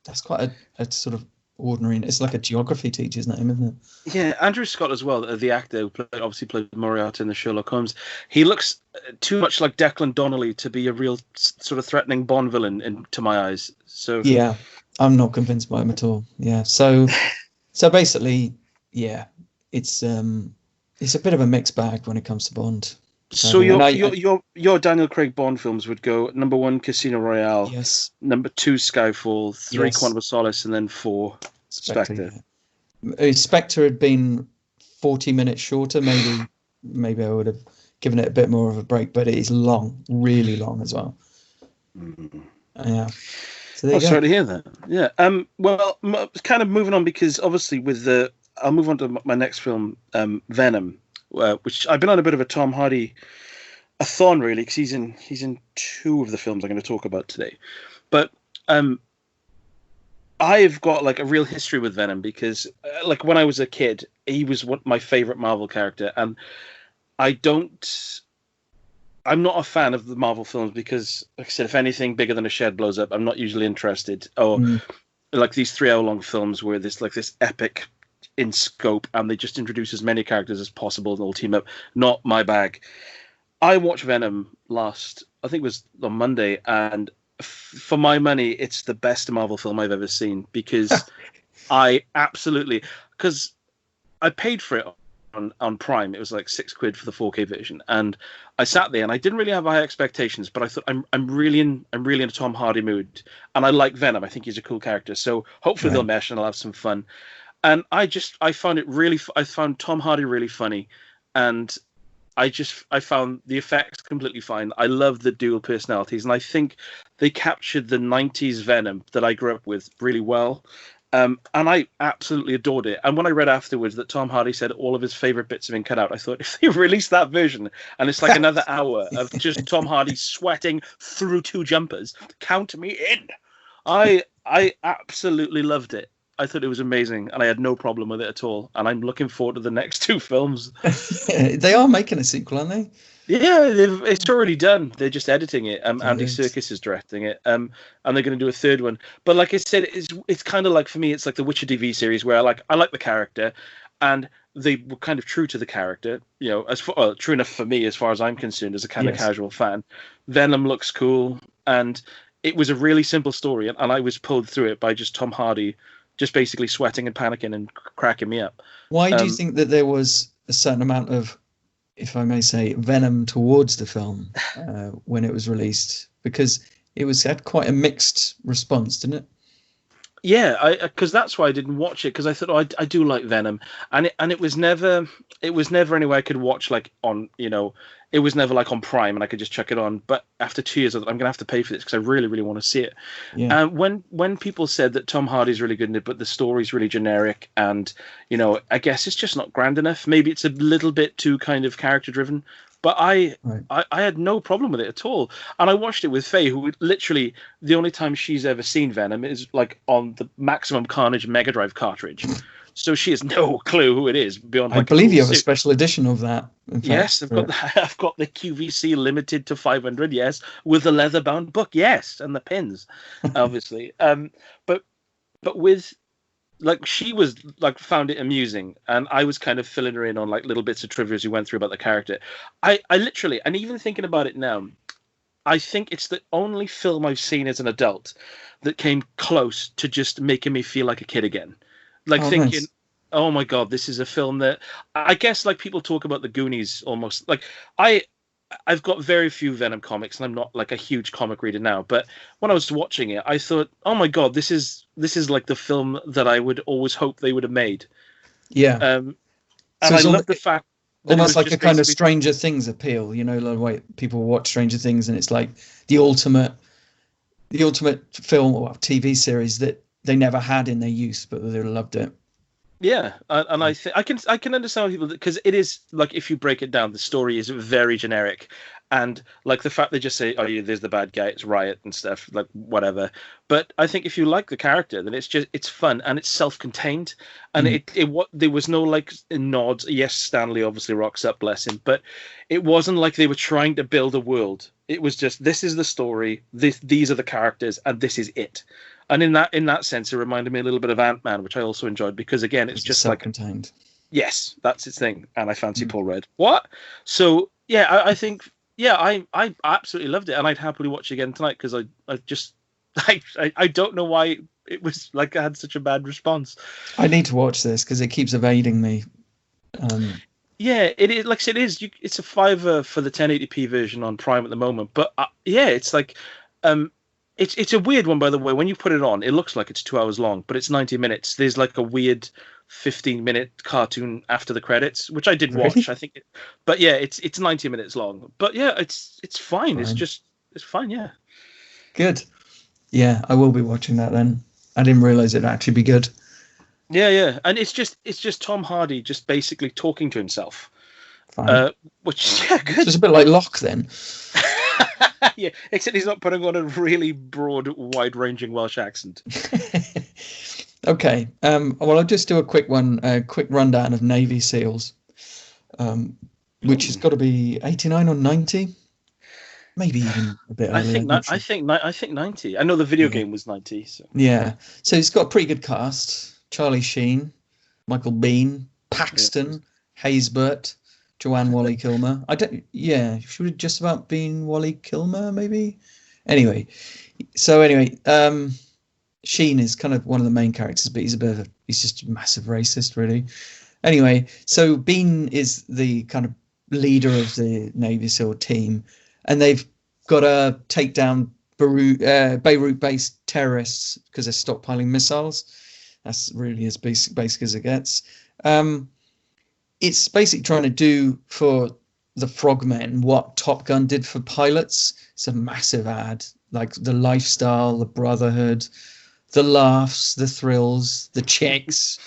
That's quite a sort of ordinary... It's like a geography teacher's name, isn't it? Yeah, Andrew Scott as well, the actor who obviously played Moriarty in the Sherlock Holmes. He looks too much like Declan Donnelly to be a real sort of threatening Bond villain to my eyes. So yeah, I'm not convinced by him at all. Yeah, so basically, yeah, it's a bit of a mixed bag when it comes to Bond. So your Daniel Craig Bond films would go number 1, Casino Royale. Yes. Number 2, Skyfall. 3, Quantum of Solace, and then 4, Spectre. If Spectre had been 40 minutes shorter, maybe I would have given it a bit more of a break. But it is long, really long as well. Yeah. So Sorry to hear that. Yeah. Well, kind of moving on, because obviously I'll move on to my next film, Venom. Which I've been on a bit of a Tom Hardy a-thon, really, because he's in 2 of the films I'm going to talk about today. But I've got like a real history with Venom because, like, when I was a kid, he was my favorite Marvel character, and I don't I'm not a fan of the Marvel films because, like I said, if anything bigger than a shed blows up, I'm not usually interested. Or Mm, like these 3 hour long films where there's like this epic in scope and they just introduce as many characters as possible and all team up. Not my bag. I watched Venom last, I think it was on Monday, and for my money, it's the best Marvel film I've ever seen because I absolutely, because I paid for it on Prime. It was like £6 for the 4K version, and I sat there and I didn't really have high expectations, but I thought I'm really in a Tom Hardy mood, and I like Venom. I think he's a cool character, so hopefully they'll right. mesh and I'll have some fun. And I found it really, I found Tom Hardy really funny, and I found the effects completely fine. I love the dual personalities, and I think they captured the '90s Venom that I grew up with really well. And I absolutely adored it. And when I read afterwards that Tom Hardy said all of his favorite bits have been cut out, I thought if they released that version and it's like another hour of just Tom Hardy sweating through 2 jumpers, count me in. I absolutely loved it. I thought it was amazing, and I had no problem with it at all. And I'm looking forward to the next 2 films. They are making a sequel, aren't they? Yeah, it's already done. They're just editing it. Andy Good. Serkis is directing it. And they're going to do a third one. But like I said, it's kind of like for me, it's like the Witcher TV series where I like the character, and they were kind of true to the character. You know, true enough for me as far as I'm concerned, as a kind of Yes. casual fan. Venom looks cool, and it was a really simple story, and I was pulled through it by just Tom Hardy, just basically sweating and panicking and cracking me up. Why do you Um, think that there was a certain amount of, if I may say, venom towards the film when it was released? Because had quite a mixed response, didn't it? Yeah, I because that's why I didn't watch it because I thought I do like Venom, and it was never anywhere I could watch like on it was never like on Prime and I could just chuck it on. But after 2 years, I thought I'm gonna have to pay for this because I really really want to see it. Yeah. And when people said that Tom Hardy's really good in it, but the story's really generic, and I guess it's just not grand enough. Maybe it's a little bit too kind of character driven. But Right. I had no problem with it at all. And I watched it with Faye, who literally the only time she's ever seen Venom is like on the Maximum Carnage Mega Drive cartridge. So she has no clue who it is beyond I like a believe cool you have a suit. special edition of that. In Yes, fact, I've got the QVC limited to 500. Yes, with the leather bound book. Yes, and the pins, obviously. But with like she was like found it amusing, and I was kind of filling her in on like little bits of trivia as we went through about the character. I literally, and even thinking about it now, I think it's the only film I've seen as an adult that came close to just making me feel like a kid again. Like oh, thinking, nice. oh my God, this is a film that I guess like people talk about the Goonies almost. Like I I've got very few Venom comics, and I'm not like a huge comic reader now. But when I was watching it, I thought, oh my God, this is like the film that I would always hope they would have made. Yeah. Um, So and I it's love the fact that it almost was like a just kind of basically Stranger Things appeal, like way people watch Stranger Things, and it's like the ultimate film or TV series that they never had in their youth, but they loved it. yeah, and I think I can understand people because it is like if you break it down, the story is very generic, and like the fact they just say, "Oh, yeah, there's the bad guy, it's Riot and stuff," like whatever. But I think if you like the character, then it's fun and it's self-contained, and Mm. it what there was no like nods. Yes, Stanley obviously rocks up, bless him, but it wasn't like they were trying to build a world. It was just this is the story, these are the characters, and this is it. And in that sense, it reminded me a little bit of Ant-Man, which I also enjoyed because again, it's It's just just like self-contained. yes, that's its thing, and I fancy Mm. Paul Rudd. What? So yeah, I think yeah, I absolutely loved it, and I'd happily watch it again tonight because I just I don't know why it was like I had such a bad response. I need to watch this because it keeps evading me. Um, Yeah, it is. Like I said, it is. It's a fiver for the 1080p version on Prime at the moment. But yeah, it's like, um, it's a weird one by the way. When you put it on, it looks like it's 2 hours long, but it's 90 minutes. There's like a weird 15-minute cartoon after the credits, which I did watch. really? I think, but yeah, it's 90 minutes long. But yeah, it's fine. Fine. It's fine. Yeah. Good. Yeah, I will be watching that then. I didn't realize it'd actually be good. Yeah, yeah, and it's just Tom Hardy just basically talking to himself, Fine. which yeah, So good. it's a bit like Locke then. Yeah, except he's not putting on a really broad, wide-ranging Welsh accent. Okay. Well, I'll just do a quick rundown of Navy SEALs, which has got to be 89 or 90. maybe even a bit earlier. Not sure. I think 90. I know the video game was 90. So yeah, so it's got a pretty good cast: Charlie Sheen, Michael Biehn, Paxton, Haysbert, Joanne Wally Kilmer. I don't. Yeah, should have just about been Wally Kilmer, maybe. Anyway, Sheen is kind of one of the main characters, but he's just a massive racist, really. Anyway, so Biehn is the kind of leader of the Navy SEAL team, and they've got to take down Beirut-based terrorists because they're stockpiling missiles. That's really as basic as it gets. It's basically trying to do for the Frogmen what Top Gun did for pilots. It's a massive ad, like the lifestyle, the brotherhood, the laughs, the thrills, the chicks,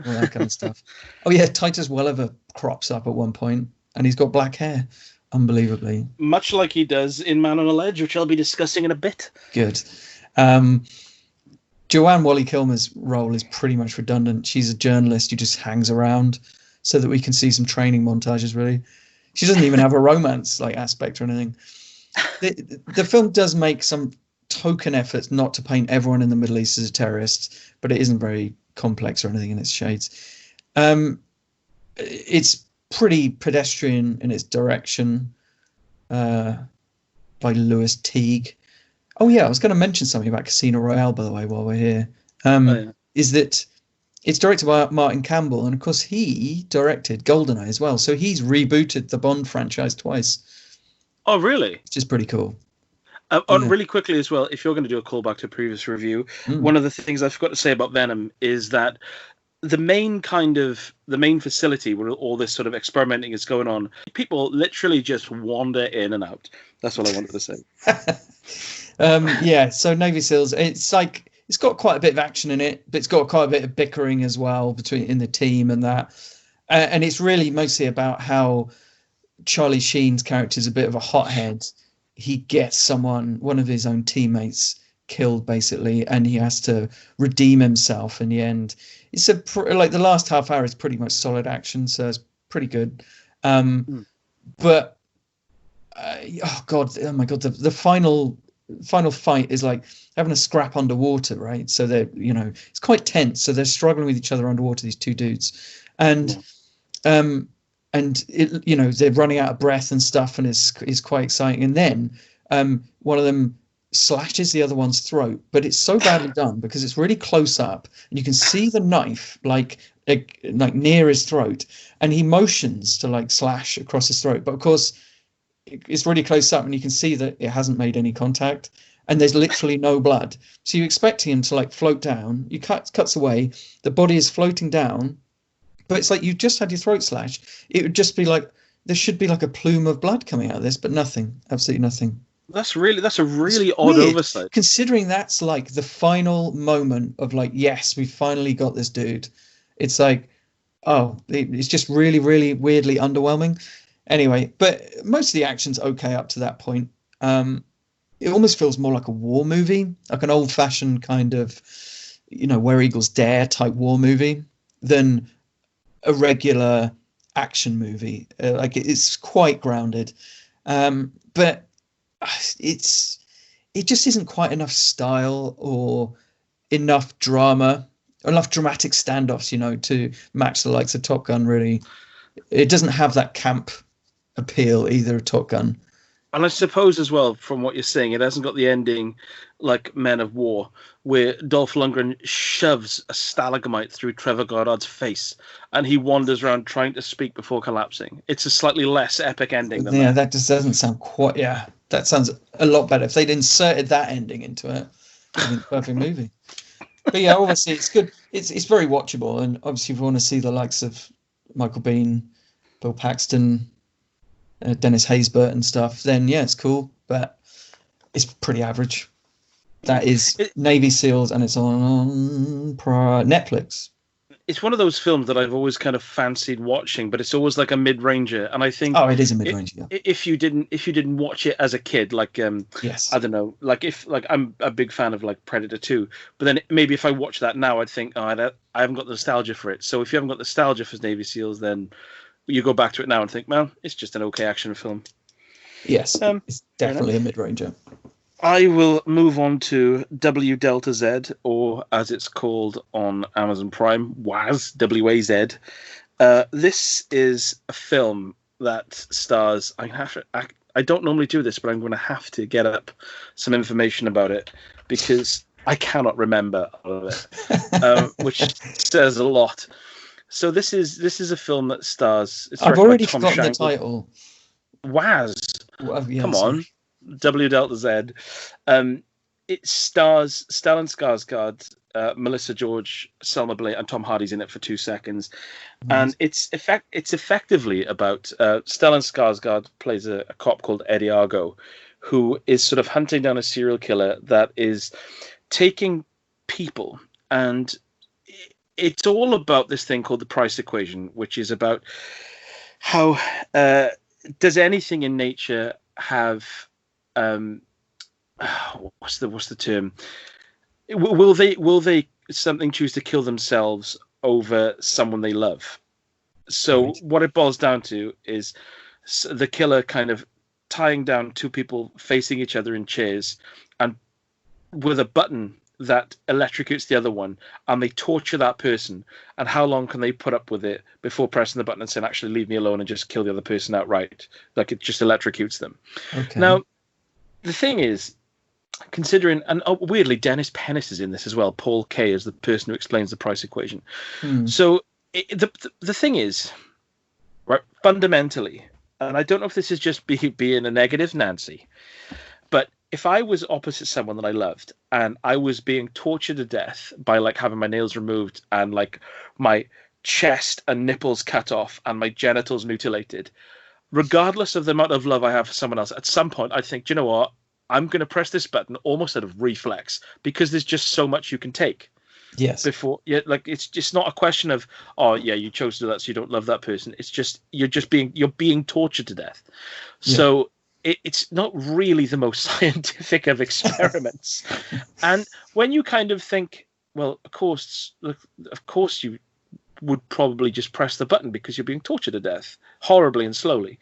all that kind of stuff. Oh yeah, Titus Welliver crops up at one point, and he's got black hair, unbelievably. Much like he does in Man on a Ledge, which I'll be discussing in a bit. Good. Joanne Wally Kilmer's role is pretty much redundant. She's a journalist who just hangs around so that we can see some training montages, really. She doesn't even have a romance like aspect or anything. The film does make some token efforts not to paint everyone in the Middle East as a terrorist, but it isn't very complex or anything in its shades. It's pretty pedestrian in its direction, by Lewis Teague. Oh yeah, I was going to mention something about Casino Royale, by the way, while we're here. Is that it's directed by Martin Campbell, and of course he directed GoldenEye as well, so he's rebooted the Bond franchise twice. Oh really? Which is pretty cool. Really quickly as well, if you're going to do a callback to a previous review, one of the things I forgot to say about Venom is that the main facility where all this sort of experimenting is going on, people literally just wander in and out. That's what I wanted to say. So Navy SEALs, it's got quite a bit of action in it, but it's got quite a bit of bickering as well in the team and that. And it's really mostly about how Charlie Sheen's character is a bit of a hothead. He gets one of his own teammates killed basically, and he has to redeem himself in the end. It's like the last half hour is pretty much solid action, so it's pretty good. But oh my god, the final fight is like having a scrap underwater, right? So they're it's quite tense. So they're struggling with each other underwater, these two dudes, and they're running out of breath and stuff, and it's quite exciting. And then one of them slashes the other one's throat, but it's so badly done because it's really close up, and you can see the knife like near his throat, and he motions to like slash across his throat, but of course it's really close up, and you can see that it hasn't made any contact, and there's literally no blood. So you expect him to like float down. You cuts away, the body is floating down. But it's like you just had your throat slashed. It would just be like there should be like a plume of blood coming out of this, but nothing, absolutely nothing. That's a really odd oversight. Considering that's like the final moment of like, yes, we finally got this dude. It's like, it's just really, really weirdly underwhelming. Anyway, but most of the action's okay up to that point. It almost feels more like a war movie, like an old-fashioned kind of, Where Eagles Dare type war movie than a regular action movie. Like it's quite grounded, but it just isn't quite enough style or enough drama, or enough dramatic standoffs, to match the likes of Top Gun. Really, it doesn't have that camp appeal either of Top Gun. And I suppose as well, from what you're saying, it hasn't got the ending like Men of War, where Dolph Lundgren shoves a stalagmite through Trevor Goddard's face, and he wanders around trying to speak before collapsing. It's a slightly less epic ending than that. Yeah, that just doesn't sound quite... Yeah, that sounds a lot better. If they'd inserted that ending into it, it would have been a perfect movie. But yeah, obviously it's good. It's very watchable, and obviously if you want to see the likes of Michael Biehn, Bill Paxton, Dennis Haysbert and stuff, then yeah, it's cool, but it's pretty average. That is Navy SEALs, and it's on Netflix. It's one of those films that I've always kind of fancied watching, but it's always like a mid-ranger, and I think it is a mid-ranger. Yeah. If you didn't watch it as a kid, like yes, I don't know, like if like I'm a big fan of like Predator 2, but then maybe if I watch that now, I'd think, I haven't got the nostalgia for it. So if you haven't got nostalgia for Navy SEALs, then you go back to it now and think, man, it's just an okay action film. Yes, it's fair definitely a enough. mid-ranger. I will move on to W Delta Z, or as it's called on Amazon Prime, WAZ, W-A-Z. This is a film that stars. I don't normally do this, but I'm going to have to get up some information about it because I cannot remember all of it, which says a lot. So this is a film that stars. It's I've directed by already Tom forgotten the Shanks. title. WAZ. Yeah, Come sorry. on, W Delta Z. It stars Stellan Skarsgård, Melissa George, Selma Blair, and Tom Hardy's in it for 2 seconds. And it's effectively about Stellan Skarsgård plays a cop called Eddie Argo, who is sort of hunting down a serial killer that is taking people, and it's all about this thing called the price equation, which is about how does anything in nature have what's the term? Will they something choose to kill themselves over someone they love? So Right. what it boils down to is the killer kind of tying down two people facing each other in chairs, and with a button that electrocutes the other one, and they torture that person. And how long can they put up with it before pressing the button and saying, actually leave me alone and just kill the other person outright? Like, it just electrocutes them. Okay. Now, the thing is, considering, and weirdly, Dennis Pennis is in this as well. Paul Kay is the person who explains the price equation. So the thing is, right, fundamentally, and I don't know if this is just being a negative Nancy, but if I was opposite someone that I loved and I was being tortured to death by like having my nails removed and like my chest and nipples cut off and my genitals mutilated, regardless of the amount of love I have for someone else, at some point I think, do you know what? I'm going to press this button almost out of reflex because there's just so much you can take. Yes. Before, yeah, like it's just not a question of, oh yeah, you chose to do that, so you don't love that person. It's just you're being tortured to death. Yeah. So it's not really the most scientific of experiments. And when you kind of think, well, of course you would probably just press the button because you're being tortured to death horribly and slowly.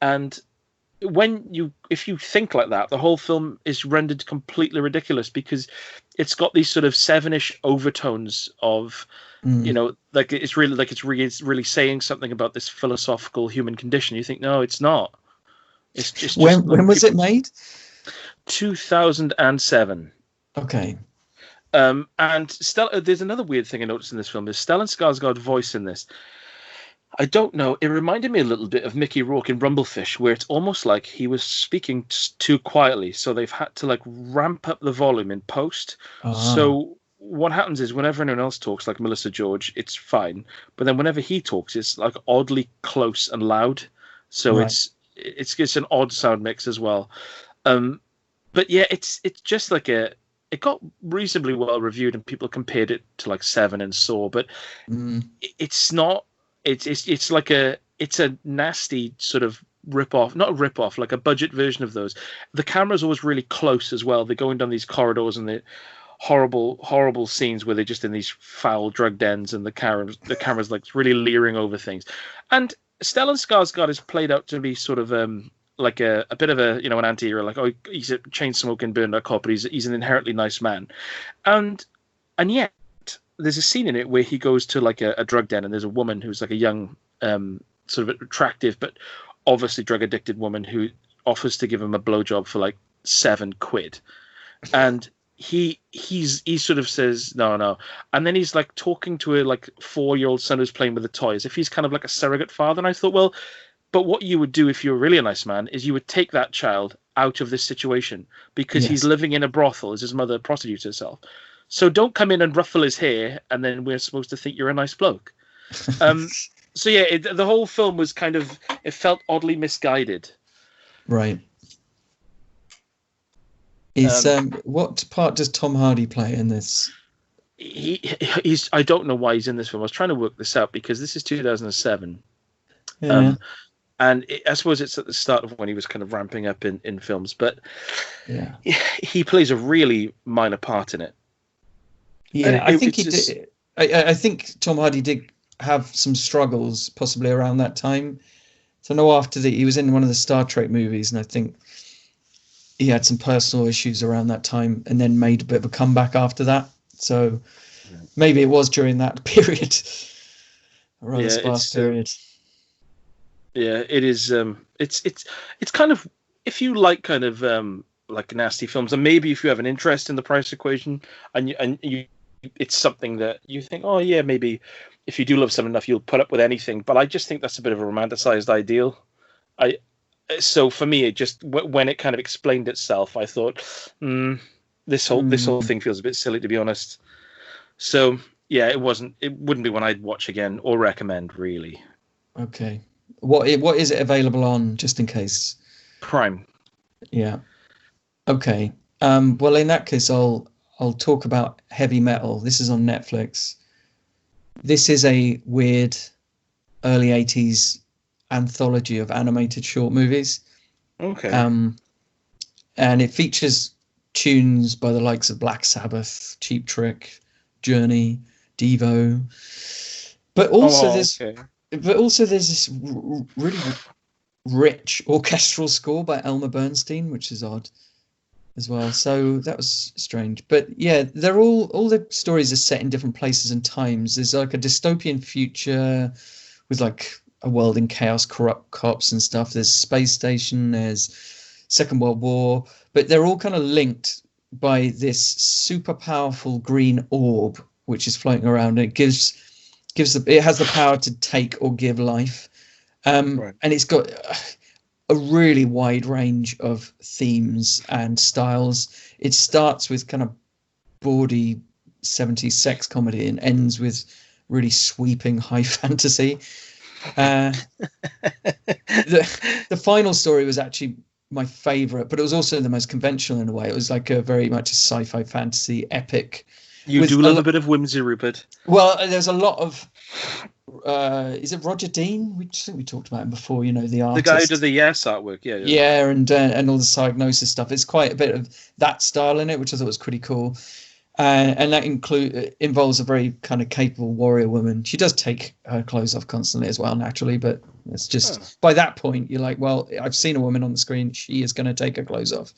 And if you think like that, the whole film is rendered completely ridiculous because it's got these sort of Sevenish overtones of, like it's really saying something about this philosophical human condition. You think, no, it's not. It's just when was it made? 2007. Okay. And there's another weird thing I noticed in this film is Stellan Skarsgård's voice in this. I don't know. It reminded me a little bit of Mickey Rourke in Rumblefish, where it's almost like he was speaking too quietly, so they've had to like ramp up the volume in post. So what happens is whenever anyone else talks, like Melissa George, it's fine, but then whenever he talks, it's like oddly close and loud. So right. It's an odd sound mix as well. But yeah, it's just like it got reasonably well reviewed, and people compared it to like Seven and Saw, but it's not. It's like it's a nasty sort of rip-off, not a rip-off, like a budget version of those. The camera's always really close as well. They're going down these corridors and the horrible scenes where they're just in these foul drug dens, and the camera's like really leering over things. And Stellan Skarsgård is played out to be sort of like a bit of a an anti-hero, like, oh, he's a chain smoking burned-out cop, but he's an inherently nice man, and yet there's a scene in it where he goes to like a drug den, and there's a woman who's like a young, sort of attractive but obviously drug addicted woman who offers to give him a blowjob for like £7, and he sort of says no, and then he's like talking to a like 4-year-old son who's playing with the toys, if he's kind of like a surrogate father. And I thought, well, but what you would do if you were really a nice man is you would take that child out of this situation because he's living in a brothel as his mother prostitutes herself. So don't come in and ruffle his hair, and then we're supposed to think you're a nice bloke. So yeah, the whole film was kind of, it felt oddly misguided. Right. What part does Tom Hardy play in this? He's I don't know why he's in this film. I was trying to work this out because this is 2007. Yeah. And I suppose it's at the start of when he was kind of ramping up in films, but yeah, he plays a really minor part in it. Yeah, I think he did. I think Tom Hardy did have some struggles possibly around that time. So I know after he was in one of the Star Trek movies, and I think he had some personal issues around that time, and then made a bit of a comeback after that. So maybe it was during that period, a rather sparse period. Yeah, it is. It's kind of, if you like kind of like nasty films, and maybe if you have an interest in the price equation, and you it's something that you think, oh yeah, maybe if you do love someone enough, you'll put up with anything. But I just think that's a bit of a romanticized ideal. So for me, it just when it kind of explained itself, I thought, this whole thing feels a bit silly, to be honest. So yeah, it wouldn't be one I'd watch again or recommend, really. Okay. What is it available on, just in case? Prime. Yeah. Okay. Well, in that case, I'll talk about Heavy Metal. This is on Netflix. This is a weird early 80s anthology of animated short movies. Okay. And it features tunes by the likes of Black Sabbath, Cheap Trick, Journey, Devo. But also there's this really rich orchestral score by Elmer Bernstein, which is odd as well. So that was strange. But yeah, they're all the stories are set in different places and times. There's like a dystopian future with like a world in chaos, corrupt cops and stuff. There's space station, there's Second World War, but they're all kind of linked by this super powerful green orb which is floating around. It it has the power to take or give life. And it's got a really wide range of themes and styles. It starts with kind of bawdy 70s sex comedy and ends with really sweeping high fantasy. The final story was actually my favorite, but it was also the most conventional in a way. It was like a very much a sci-fi fantasy epic. You do love a bit of whimsy, Rupert. Well, there's a lot of is it Roger Dean? I think we talked about him before. You know, the artist, the guy who did the Yes artwork. Yeah, and all the Psygnosis stuff. It's quite a bit of that style in it, which I thought was pretty cool. And that involves a very kind of capable warrior woman. She does take her clothes off constantly as well, naturally, but it's just by that point you're like, well, I've seen a woman on the screen. She is going to take her clothes off.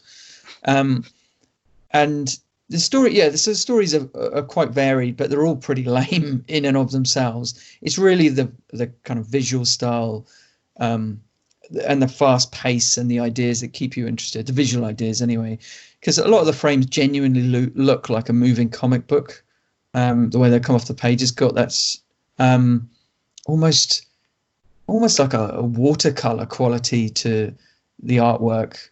And the stories are quite varied, but they're all pretty lame in and of themselves. It's really the kind of visual style and the fast pace and the ideas that keep you interested, the visual ideas anyway, because a lot of the frames genuinely look like a moving comic book. The way they come off the pages got that's almost like a watercolor quality to the artwork,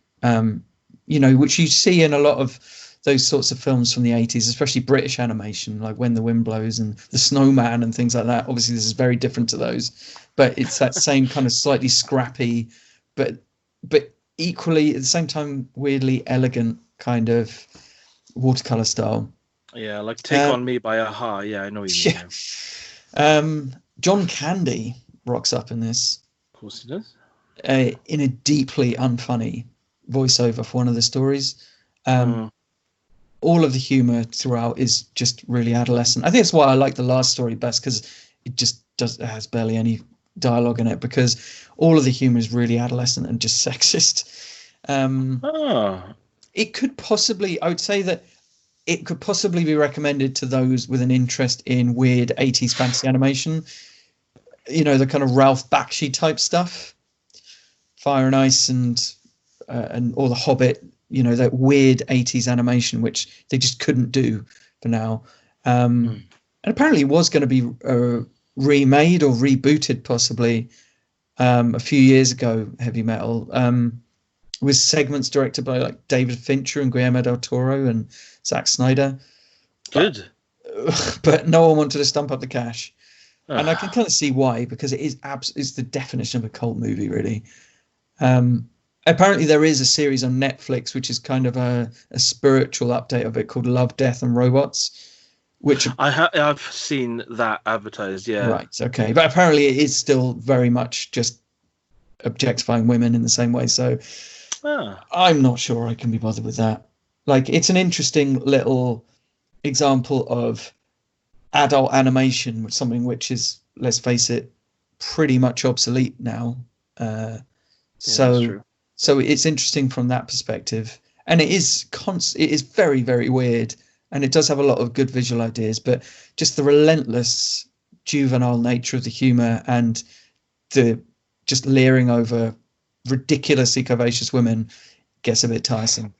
which you see in a lot of those sorts of films from the 80s, especially British animation, like When the Wind Blows and The Snowman and things like that. Obviously, this is very different to those, but it's that same kind of slightly scrappy, but equally at the same time weirdly elegant kind of watercolor style. Yeah, like Take On Me by Aha. Yeah, I know you mean. Yeah. John Candy rocks up in this. Of course he does. In a deeply unfunny voiceover for one of the stories. All of the humor throughout is just really adolescent. I think that's why I like the last story best, because it has barely any dialogue in it, because all of the humor is really adolescent and just sexist. It could possibly, I would say that it could possibly be recommended to those with an interest in weird 80s fantasy animation. You know, the kind of Ralph Bakshi type stuff, Fire and Ice and or The Hobbit. You know, that weird 80s animation, which they just couldn't do for now. And apparently it was going to be remade or rebooted possibly a few years ago, Heavy Metal, with segments directed by like David Fincher and Guillermo del Toro and Zack Snyder. Good. But no one wanted to stump up the cash. And I can kind of see why, because it is it's the definition of a cult movie, really. Apparently there is a series on Netflix which is kind of a spiritual update of it called Love, Death and Robots, which I've seen that advertised. Yeah, right, okay, but apparently it is still very much just objectifying women in the same way. So I'm not sure I can be bothered with that. Like, it's an interesting little example of adult animation, with something which is, let's face it, pretty much obsolete now. So true. so it's interesting from that perspective, and it is very, very weird, and it does have a lot of good visual ideas, but just the relentless juvenile nature of the humor and the just leering over ridiculously curvaceous women gets a bit tiresome,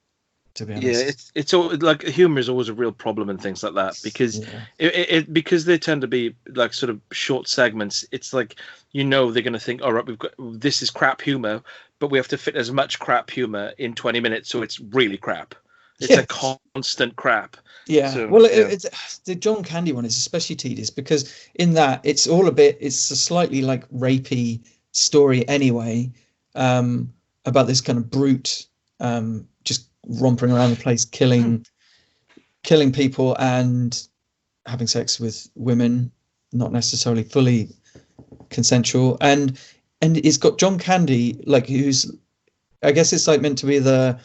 to be Yeah, honest. it's all like humor is always a real problem in things like that because Yeah. because they tend to be like sort of short segments. It's like they're going to think, all right, we've got this is crap humor, but we have to fit as much crap humor in 20 minutes, so it's really crap. It's Yeah. a constant crap. Yeah, So well, yeah, it's the John Candy one is especially tedious because in that it's a slightly like rapey story anyway, about this kind of brute, just romping around the place, killing people and having sex with women, not necessarily fully consensual, and it's got John Candy like who's, I guess it's like meant to be the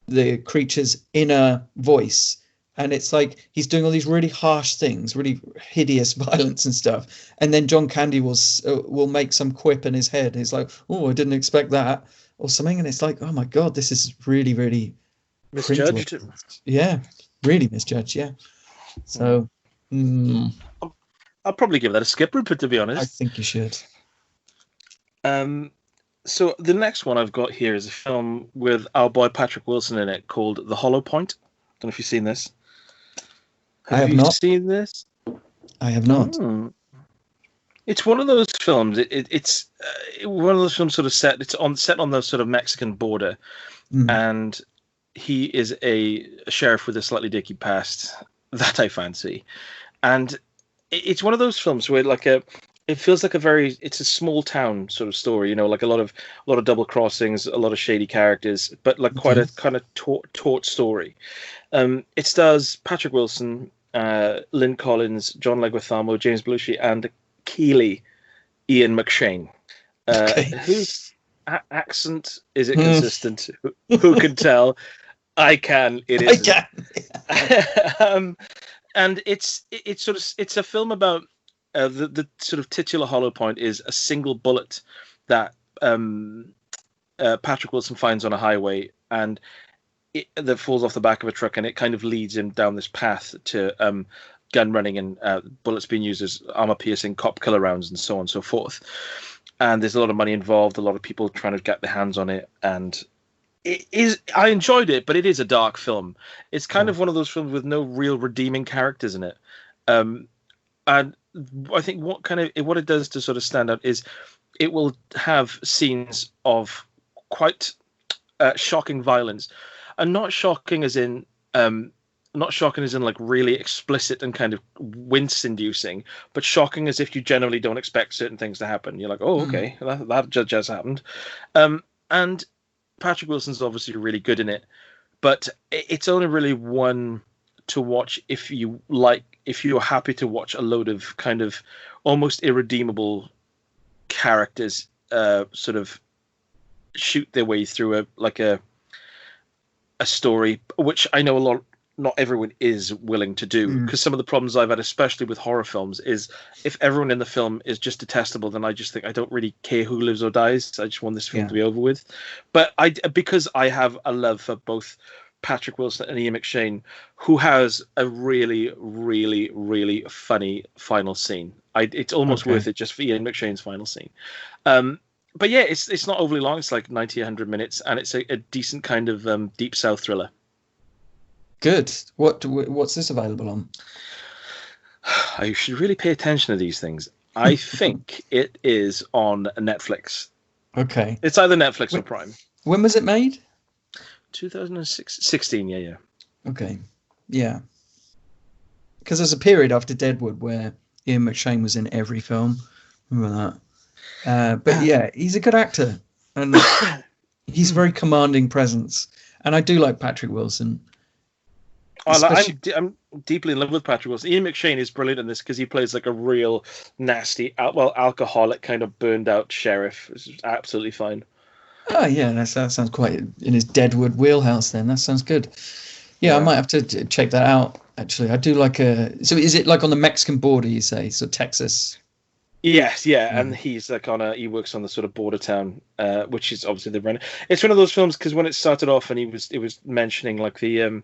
the creature's inner voice, and it's like he's doing all these really harsh things, really hideous violence and stuff, and then John Candy will make some quip in his head. He's like, oh, I didn't expect that, or something, and it's like, oh my god, this is really, really misjudged. cringeworthy. Yeah, really misjudged. Yeah, so I'll probably give that a skip, Rupert, to be I honest. think you should. So the next one I've got here is a film with our boy Patrick Wilson in it called The Hollow Point. Don't know if you've seen this. I have you not. seen this? I have not. It's one of those films. It's one of those films sort of set on the sort of Mexican border, and he is a sheriff with a slightly dicky past that I fancy, and it's one of those films where it feels like it's a small town sort of story, like a lot of double crossings, a lot of shady characters, but like quite a kind of taut story. It stars Patrick Wilson, Lynn Collins, John Leguizamo, James Belushi, and Keely Ian McShane. Whose accent is it consistent? Who can tell? I can. It isn't. I can. And it's a film about the sort of titular hollow point is a single bullet that Patrick Wilson finds on a highway, and that falls off the back of a truck, and it kind of leads him down this path to gun running and bullets being used as armor piercing cop killer rounds and so on and so forth. And there's a lot of money involved, a lot of people trying to get their hands on it, and I enjoyed it, but it is a dark film. It's kind of one of those films with no real redeeming characters in it. And I think what it does to sort of stand out is it will have scenes of quite shocking violence, and not shocking as in like really explicit and kind of wince-inducing, but shocking as if you generally don't expect certain things to happen. You're like, oh, okay, that just happened. And Patrick Wilson's obviously really good in it, but it's only really one to watch if you're happy to watch a load of kind of almost irredeemable characters sort of shoot their way through a story, which I know not everyone is willing to do, because some of the problems I've had, especially with horror films, is if everyone in the film is just detestable, then I just think I don't really care who lives or dies. I just want this film to be over with. But because I have a love for both Patrick Wilson and Ian McShane, who has a really, really, really funny final scene. It's almost worth it just for Ian McShane's final scene. But yeah, it's not overly long. It's like 90, 100 minutes, and it's a decent kind of deep South thriller. Good. What's this available on? I should really pay attention to these things. I think it is on Netflix. Okay. It's either Netflix or Prime. When was it made? 2016, yeah. Okay. Yeah. Because there's a period after Deadwood where Ian McShane was in every film. Remember that? But yeah, he's a good actor. And he's a very commanding presence. And I do like Patrick Wilson. I'm deeply in love with Patrick Wilson. Ian McShane is brilliant in this because he plays like a real nasty, alcoholic, kind of burned out sheriff. It's absolutely fine. Oh yeah, that sounds quite in his Deadwood wheelhouse. Then that sounds good. Yeah, I might have to check that out. Actually, I do like So is it like on the Mexican border? You say so, Texas? Yes, yeah, and Yeah. he's like he works on the sort of border town, which is obviously the run. It's one of those films because when it started off and it was mentioning like the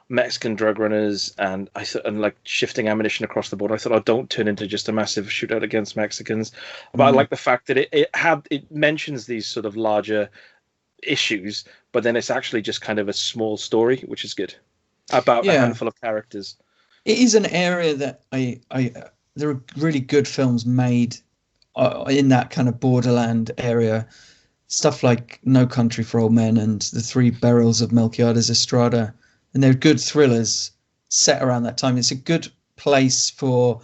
Mexican drug runners and I thought and like shifting ammunition across the border. I thought, oh, don't turn into just a massive shootout against Mexicans. But I Mm. like the fact that it mentions these sort of larger issues, but then it's actually just kind of a small story, which is good about a Yeah. handful of characters. It is an area that there are really good films made in that kind of borderland area. Stuff like No Country for Old Men and The Three Burials of Melquiades Estrada, and they're good thrillers set around that time. It's a good place for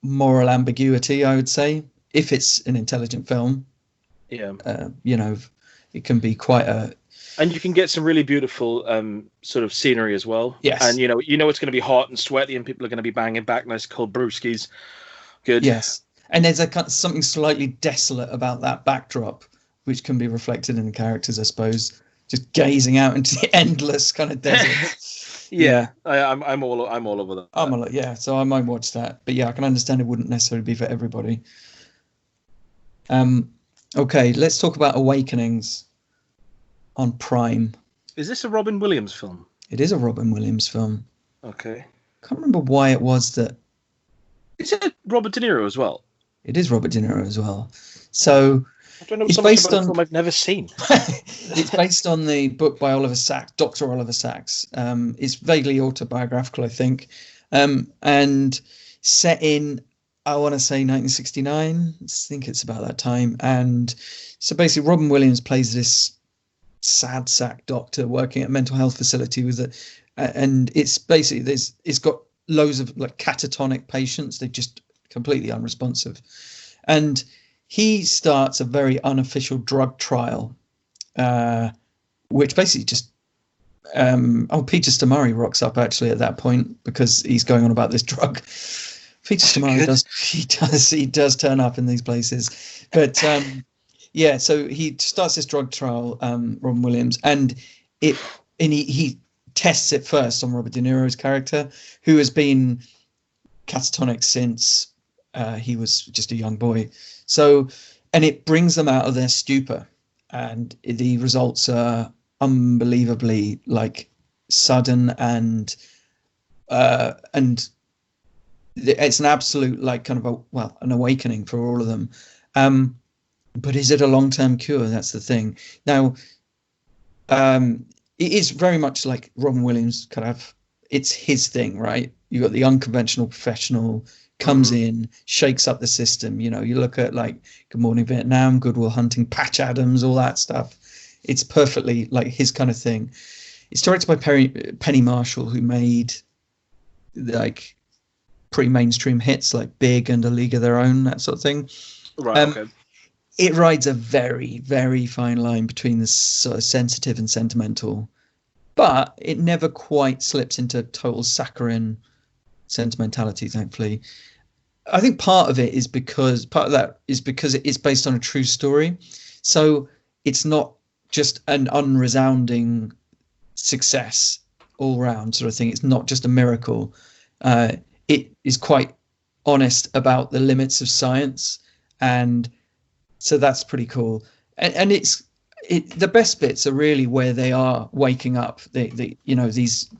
moral ambiguity, I would say, if it's an intelligent film. Yeah. You know, it can be quite a And you can get some really beautiful sort of scenery as well. And yes, you know it's going to be hot and sweaty, and people are going to be banging back nice cold brewskis. Good. yes, and there's a something slightly desolate about that backdrop, which can be reflected in the characters, I suppose. Just gazing out into the endless kind of desert. Yeah, Yeah, I'm all over that. yeah. So I might watch that, but yeah, I can understand it wouldn't necessarily be for everybody. Um, okay, let's talk about Awakenings on Prime. Is this a Robin Williams film? It is a Robin Williams film. Okay. Can't remember why it was that. Is it Robert De Niro as well? It is Robert De Niro as well. So I don't know it's so much based about a on film I've never seen. it's based on the book by Oliver Sacks, Dr. Oliver Sacks. It's vaguely autobiographical, I think, and set in, I want to say 1969. I think it's about that time. And so basically, Robin Williams plays this sad sack doctor working at a mental health facility with and it's basically it's got loads of like catatonic patients. They're just completely unresponsive, and he starts a very unofficial drug trial, which basically just Peter Stormare rocks up actually at that point because he's going on about this drug. Peter Stormare does turn up in these places, but yeah. So he starts this drug trial, Robin Williams, and he tests it first on Robert De Niro's character, who has been catatonic since he was just a young boy. So, and it brings them out of their stupor, and the results are unbelievably like sudden and it's an absolute like kind of an awakening for all of them. But is it a long-term cure? That's the thing. Now, it is very much like Robin Williams kind of, it's his thing, right? You got the unconventional professional comes in, shakes up the system. You know, you look at like Good Morning Vietnam, Good Will Hunting, Patch Adams, all that stuff. It's perfectly like his kind of thing. It's directed by Penny Marshall, who made like pretty mainstream hits like Big and A League of Their Own, that sort of thing. Right. Okay. It rides a very, very fine line between the sort of sensitive and sentimental, but it never quite slips into total saccharine sentimentality, thankfully. I think part of that is because it is based on a true story. So it's not just an unresounding success all round sort of thing. It's not just a miracle. It is quite honest about the limits of science, and so that's pretty cool. And the best bits are really where they are waking up. These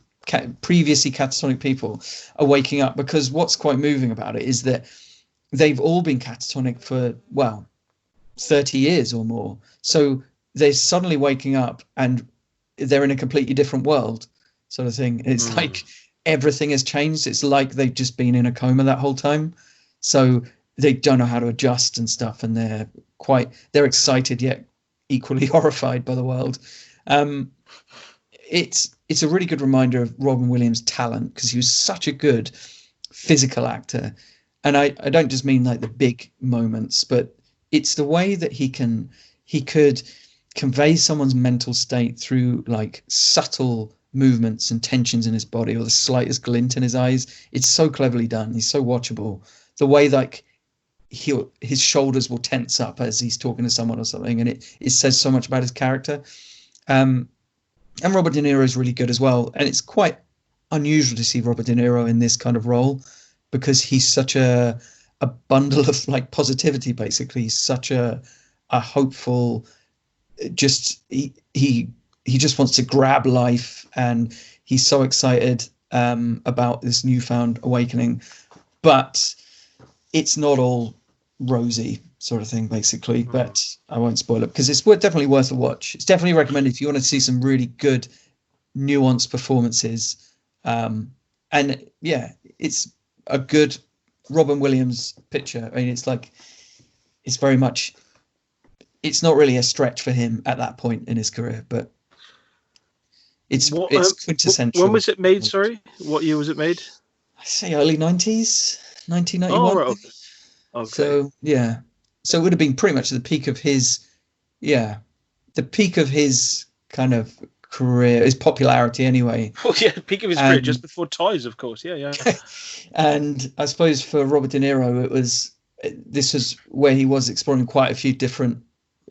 previously catatonic people are waking up, because what's quite moving about it is that they've all been catatonic for 30 years or more. So they're suddenly waking up and they're in a completely different world, sort of thing. It's like everything has changed. It's like they've just been in a coma that whole time. So they don't know how to adjust and stuff, and they're excited yet equally horrified by the world. It's a really good reminder of Robin Williams' talent, because he was such a good physical actor. And I don't just mean like the big moments, but it's the way that he could convey someone's mental state through like subtle movements and tensions in his body, or the slightest glint in his eyes. It's so cleverly done. He's so watchable. The way like his shoulders will tense up as he's talking to someone or something, and it says so much about his character. And Robert De Niro is really good as well. And it's quite unusual to see Robert De Niro in this kind of role, because he's such a a bundle of like positivity. Basically, he's such a hopeful. Just he just wants to grab life, and he's so excited about this newfound awakening, but it's not all rosy sort of thing, basically. But I won't spoil it because it's definitely worth a watch. It's definitely recommended if you want to see some really good, nuanced performances. And yeah, it's a good Robin Williams picture. I mean, it's very much. It's not really a stretch for him at that point in his career, but it's quintessential. When was it made? Sorry, what year was it made? I say early 90s, 1991. Oh, right. Okay. So yeah, so it would have been pretty much the peak of his, kind of career, his popularity anyway. Well, yeah, peak of his career, just before Toys, of course. Yeah. And I suppose for Robert De Niro, this was where he was exploring quite a few different,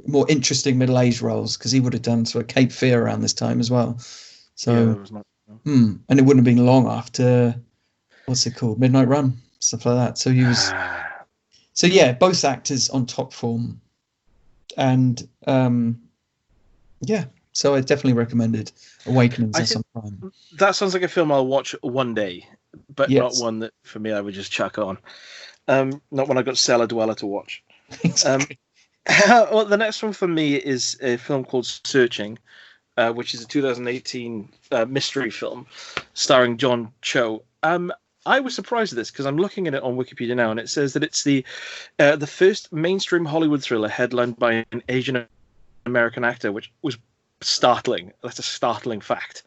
more interesting middle-aged roles, because he would have done sort of Cape Fear around this time as well. So, and it wouldn't have been long after, what's it called, Midnight Run, stuff like that. So he was, so yeah, both actors on top form, and so I definitely recommended Awakenings at some time. That sounds like a film I'll watch one day, but not one that for me I would just chuck on. Not when I got Cellar Dweller to watch. Exactly. Well, the next one for me is a film called Searching, which is a 2018 mystery film starring John Cho. I was surprised at this because I'm looking at it on Wikipedia now, and it says that it's the first mainstream Hollywood thriller headlined by an Asian American actor, which was startling. That's a startling fact.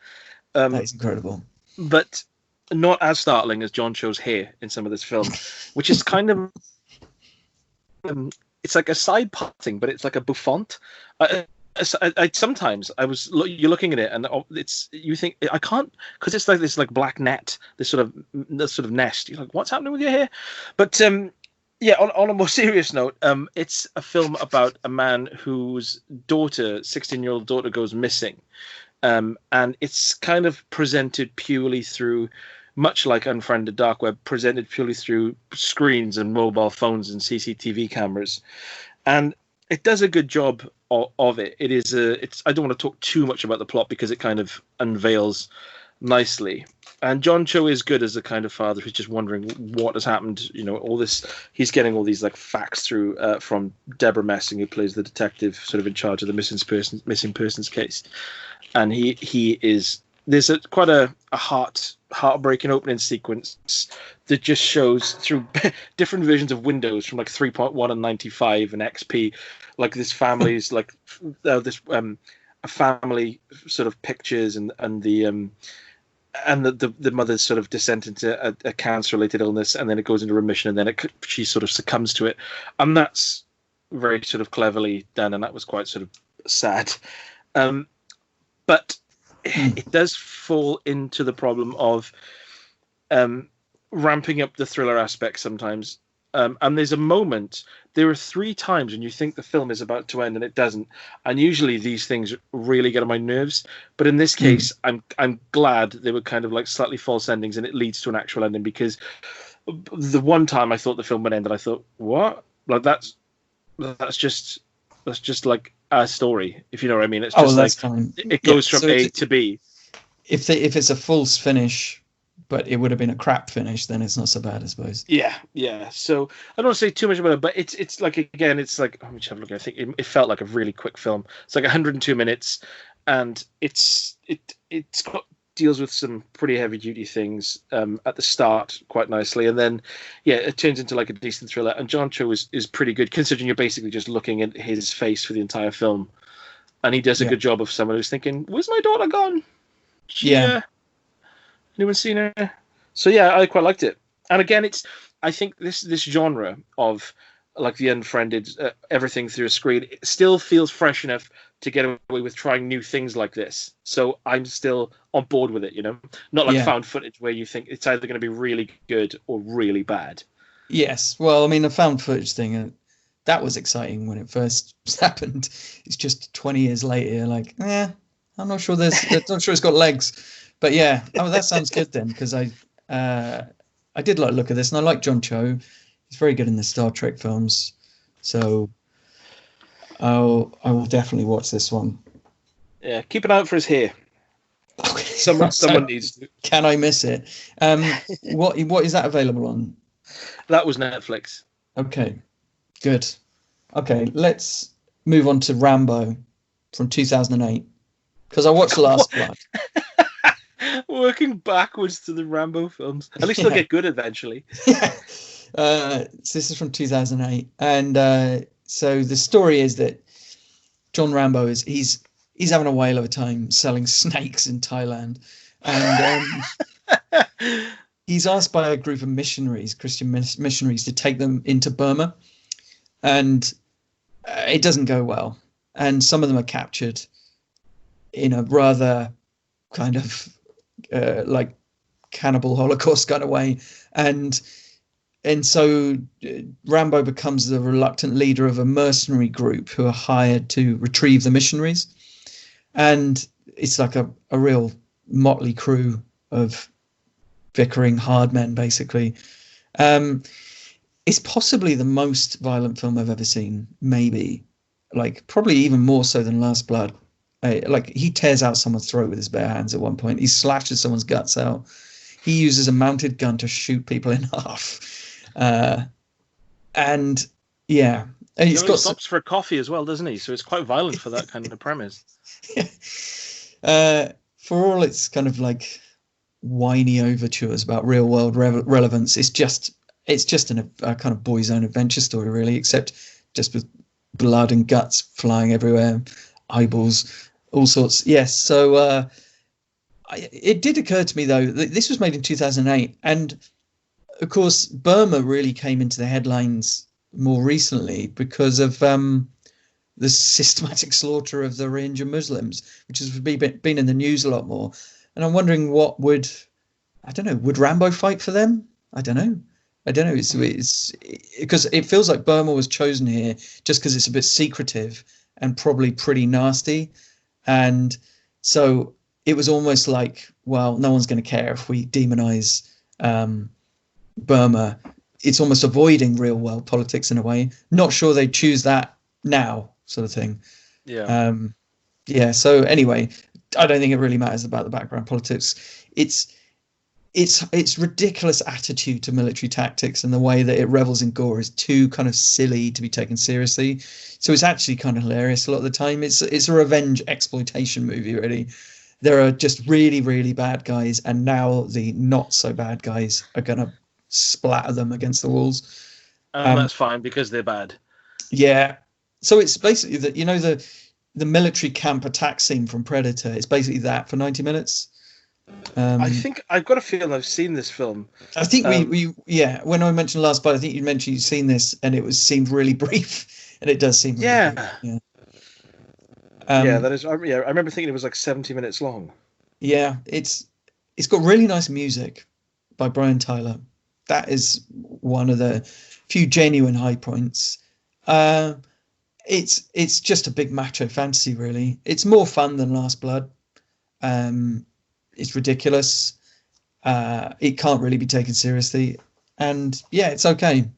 That is incredible. But not as startling as John Cho's hair in some of this film, which is kind of... it's like a side parting, but it's like a bouffant. Sometimes you're looking at it and you think I can't, because it's like this like black net, this sort of nest. You're like, what's happening with your hair? But on a more serious note, it's a film about a man whose 16-year-old daughter goes missing, and it's kind of presented purely through, much like Unfriended Dark Web, presented purely through screens and mobile phones and CCTV cameras, and it does a good job of it. It is I don't want to talk too much about the plot because it kind of unveils nicely. And John Cho is good as a kind of father who's just wondering what has happened. You know, all this. He's getting all these like facts through from Deborah Messing, who plays the detective, sort of in charge of the missing persons case, and he is. There's quite a heartbreaking opening sequence that just shows through different versions of Windows from like 3.1 and 95 and XP, like this family's like a family sort of pictures and the mother's sort of descent into a cancer-related illness, and then it goes into remission, and then she sort of succumbs to it, and that's very sort of cleverly done, and that was quite sort of sad, but it does fall into the problem of ramping up the thriller aspect sometimes. And there are 3 times when you think the film is about to end and it doesn't. And usually these things really get on my nerves. But in this case, I'm glad they were kind of like slightly false endings and it leads to an actual ending, because the one time I thought the film would end and I thought, what? Like that's just like a story, if you know what I mean. It's just fine. It goes from A to B. If it's a false finish, but it would have been a crap finish, then it's not so bad, I suppose. Yeah. So I don't want to say too much about it, but it's like, again, it's like, let me just have a look. I think it felt like a really quick film. It's like 102 minutes, and it's deals with some pretty heavy duty things at the start quite nicely, and then it turns into like a decent thriller. And John Cho is pretty good, considering you're basically just looking at his face for the entire film, and he does a good job of someone who's thinking, "Where's my daughter gone? Anyone seen her?" So I quite liked it. And again, I think this genre of like the unfriended everything through a screen, it still feels fresh enough to get away with trying new things like this. So I'm still on board with it, you know? Not like found footage where you think it's either going to be really good or really bad. Yes. Well, I mean, the found footage thing, that was exciting when it first happened. It's just 20 years later, you're like, I'm not sure not sure it's got legs. But that sounds good then, because I did like look at this, and I like John Cho. He's very good in the Star Trek films. So I will definitely watch this one. Yeah, keep an eye out for his hair. Okay. Someone needs to. Can I miss it? What is that available on? That was Netflix. Okay, good. Okay, let's move on to Rambo from 2008 because I watched Last Blood. Working backwards to the Rambo films. At least they'll get good eventually. Yeah. So this is from 2008, and so the story is that John Rambo he's having a whale of a time selling snakes in Thailand, and he's asked by a group of missionaries, Christian missionaries, to take them into Burma, and it doesn't go well, and some of them are captured in a rather kind of like cannibal Holocaust kind of way, and so Rambo becomes the reluctant leader of a mercenary group who are hired to retrieve the missionaries, and it's like a real motley crew of bickering hard men, basically. It's possibly the most violent film I've ever seen, maybe, like probably even more so than Last Blood. Like he tears out someone's throat with his bare hands at one point. He slashes someone's guts out. He uses a mounted gun to shoot people in half. And yeah, and he stops for a coffee as well, doesn't he? So it's quite violent for that kind of premise. Yeah. For all its kind of like whiny overtures about real world relevance, it's just a kind of boys' own adventure story, really, except just with blood and guts flying everywhere, eyeballs, all sorts. Yes, so it did occur to me though that this was made in 2008, and of course Burma really came into the headlines more recently because of the systematic slaughter of the Rohingya Muslims, which has been in the news a lot more. And I'm wondering would Rambo fight for them? I don't know. It's because it feels like Burma was chosen here just because it's a bit secretive and probably pretty nasty. And so it was almost like, well, no one's going to care if we demonize Burma. It's almost avoiding real world politics in a way. Not sure they choose that now, sort of thing. Yeah. Yeah. So anyway, I don't think it really matters about the background politics. Its ridiculous attitude to military tactics and the way that it revels in gore is too kind of silly to be taken seriously. So it's actually kind of hilarious a lot of the time. It's a revenge exploitation movie, really. There are just really, really bad guys, and now the not so bad guys are gonna splatter them against the walls. And that's fine because they're bad. Yeah. So it's basically that, you know, the military camp attack scene from Predator. It's basically that for 90 minutes. I think I've got a feeling I've seen this film. I think we when I mentioned Last Blood, I think you mentioned you'd seen this and it seemed really brief, and it does seem really brief. Yeah. That is. I remember thinking it was like 70 minutes long. Yeah, it's got really nice music by Brian Tyler. That is one of the few genuine high points. It's just a big macho fantasy, really. It's more fun than Last Blood. It's ridiculous. It can't really be taken seriously, and yeah, it's okay.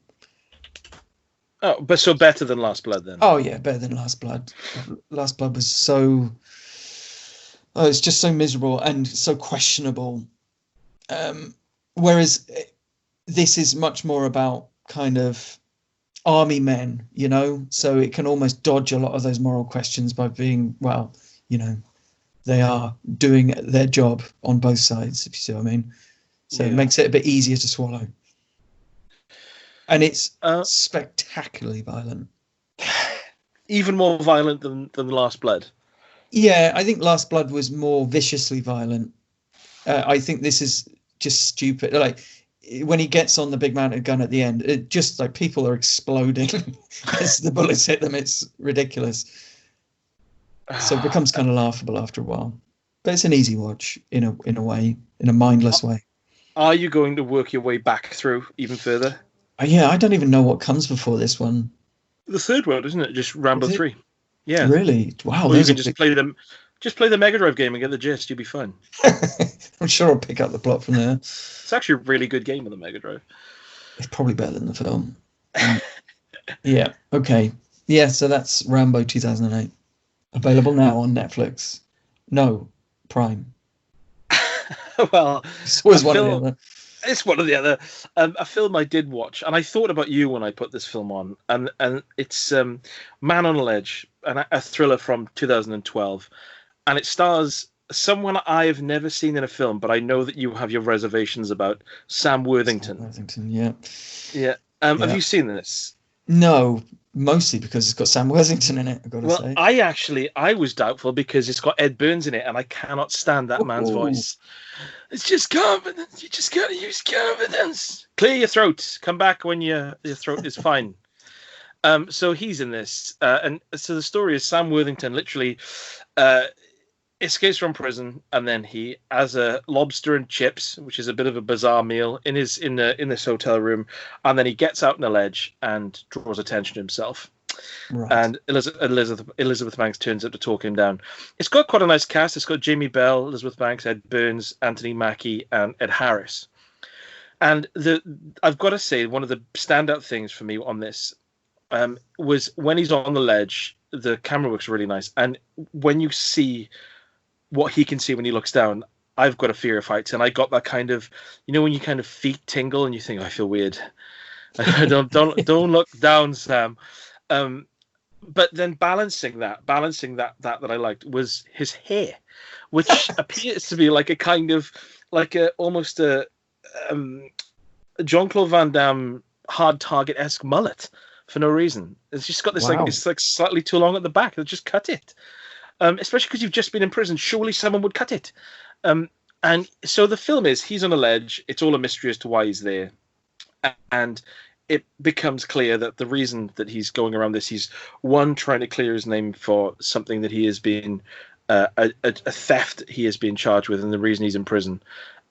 Oh, but so better than Last Blood then? Oh yeah, better than Last Blood. Last Blood was so. Oh, it's just so miserable and so questionable. Whereas this is much more about kind of army men, you know, so it can almost dodge a lot of those moral questions by being, well, you know, they are doing their job on both sides, if you see what I mean. So it makes it a bit easier to swallow. And it's spectacularly violent. Even more violent than Last Blood. Yeah, I think Last Blood was more viciously violent. I think this is just stupid. Like, when he gets on the big mounted gun at the end, it just like people are exploding as the bullets hit them. It's ridiculous. So it becomes kind of laughable after a while. But it's an easy watch in a way, in a mindless way. Are you going to work your way back through even further? Yeah, I don't even know what comes before this one. The third one, isn't it? Just Rambo 3. Yeah. Really? Wow. Or you can just play the Mega Drive game and get the gist. You'll be fine. I'm sure I'll pick up the plot from there. It's actually a really good game on the Mega Drive. It's probably better than the film. Yeah. Okay. Yeah. So that's Rambo 2008. Available now on Netflix. No, Prime. Well, It's a always one or the film. other. It's one or the other. A film I did watch, and I thought about you when I put this film on, and it's Man on a Ledge, a thriller from 2012, and it stars someone I've never seen in a film, but I know that you have your reservations about, Sam Sam Worthington. Worthington. Yeah. Yeah. Have Yeah. you seen this? No, mostly because it's got Sam Worthington in it. I've got to Well, say. I was doubtful because it's got Ed Burns in it, and I cannot stand that man's Ooh. voice. It's just confidence. You just gotta use confidence. Clear your throat. Come back when your throat is fine. So he's in this, and so the story is Sam Worthington literally uh, escapes from prison, and then he has a lobster and chips, which is a bit of a bizarre meal, in this hotel room, and then he gets out on a ledge and draws attention to himself. Right. And Elizabeth Banks turns up to talk him down. It's got quite a nice cast. It's got Jamie Bell, Elizabeth Banks, Ed Burns, Anthony Mackie, and Ed Harris. And I've got to say, one of the standout things for me on this was when he's on the ledge. The camera works really nice, and when you see what he can see when he looks down, I've got a fear of heights, and I got that kind of, when you kind of feet tingle and you think, I feel weird. Don't look down, Sam. Um, but then balancing that I liked was his hair, which appears to be like a kind of like a almost a Jean-Claude Van Damme hard target-esque mullet for no reason. It's just got this Wow. it's like slightly too long at the back. They'll just cut it. Especially because you've just been in prison. Surely someone would cut it. And so the film is he's on a ledge. It's all a mystery as to why he's there, and it becomes clear that the reason that he's going around this, he's one trying to clear his name for something that he has been a theft he has been charged with, and the reason he's in prison.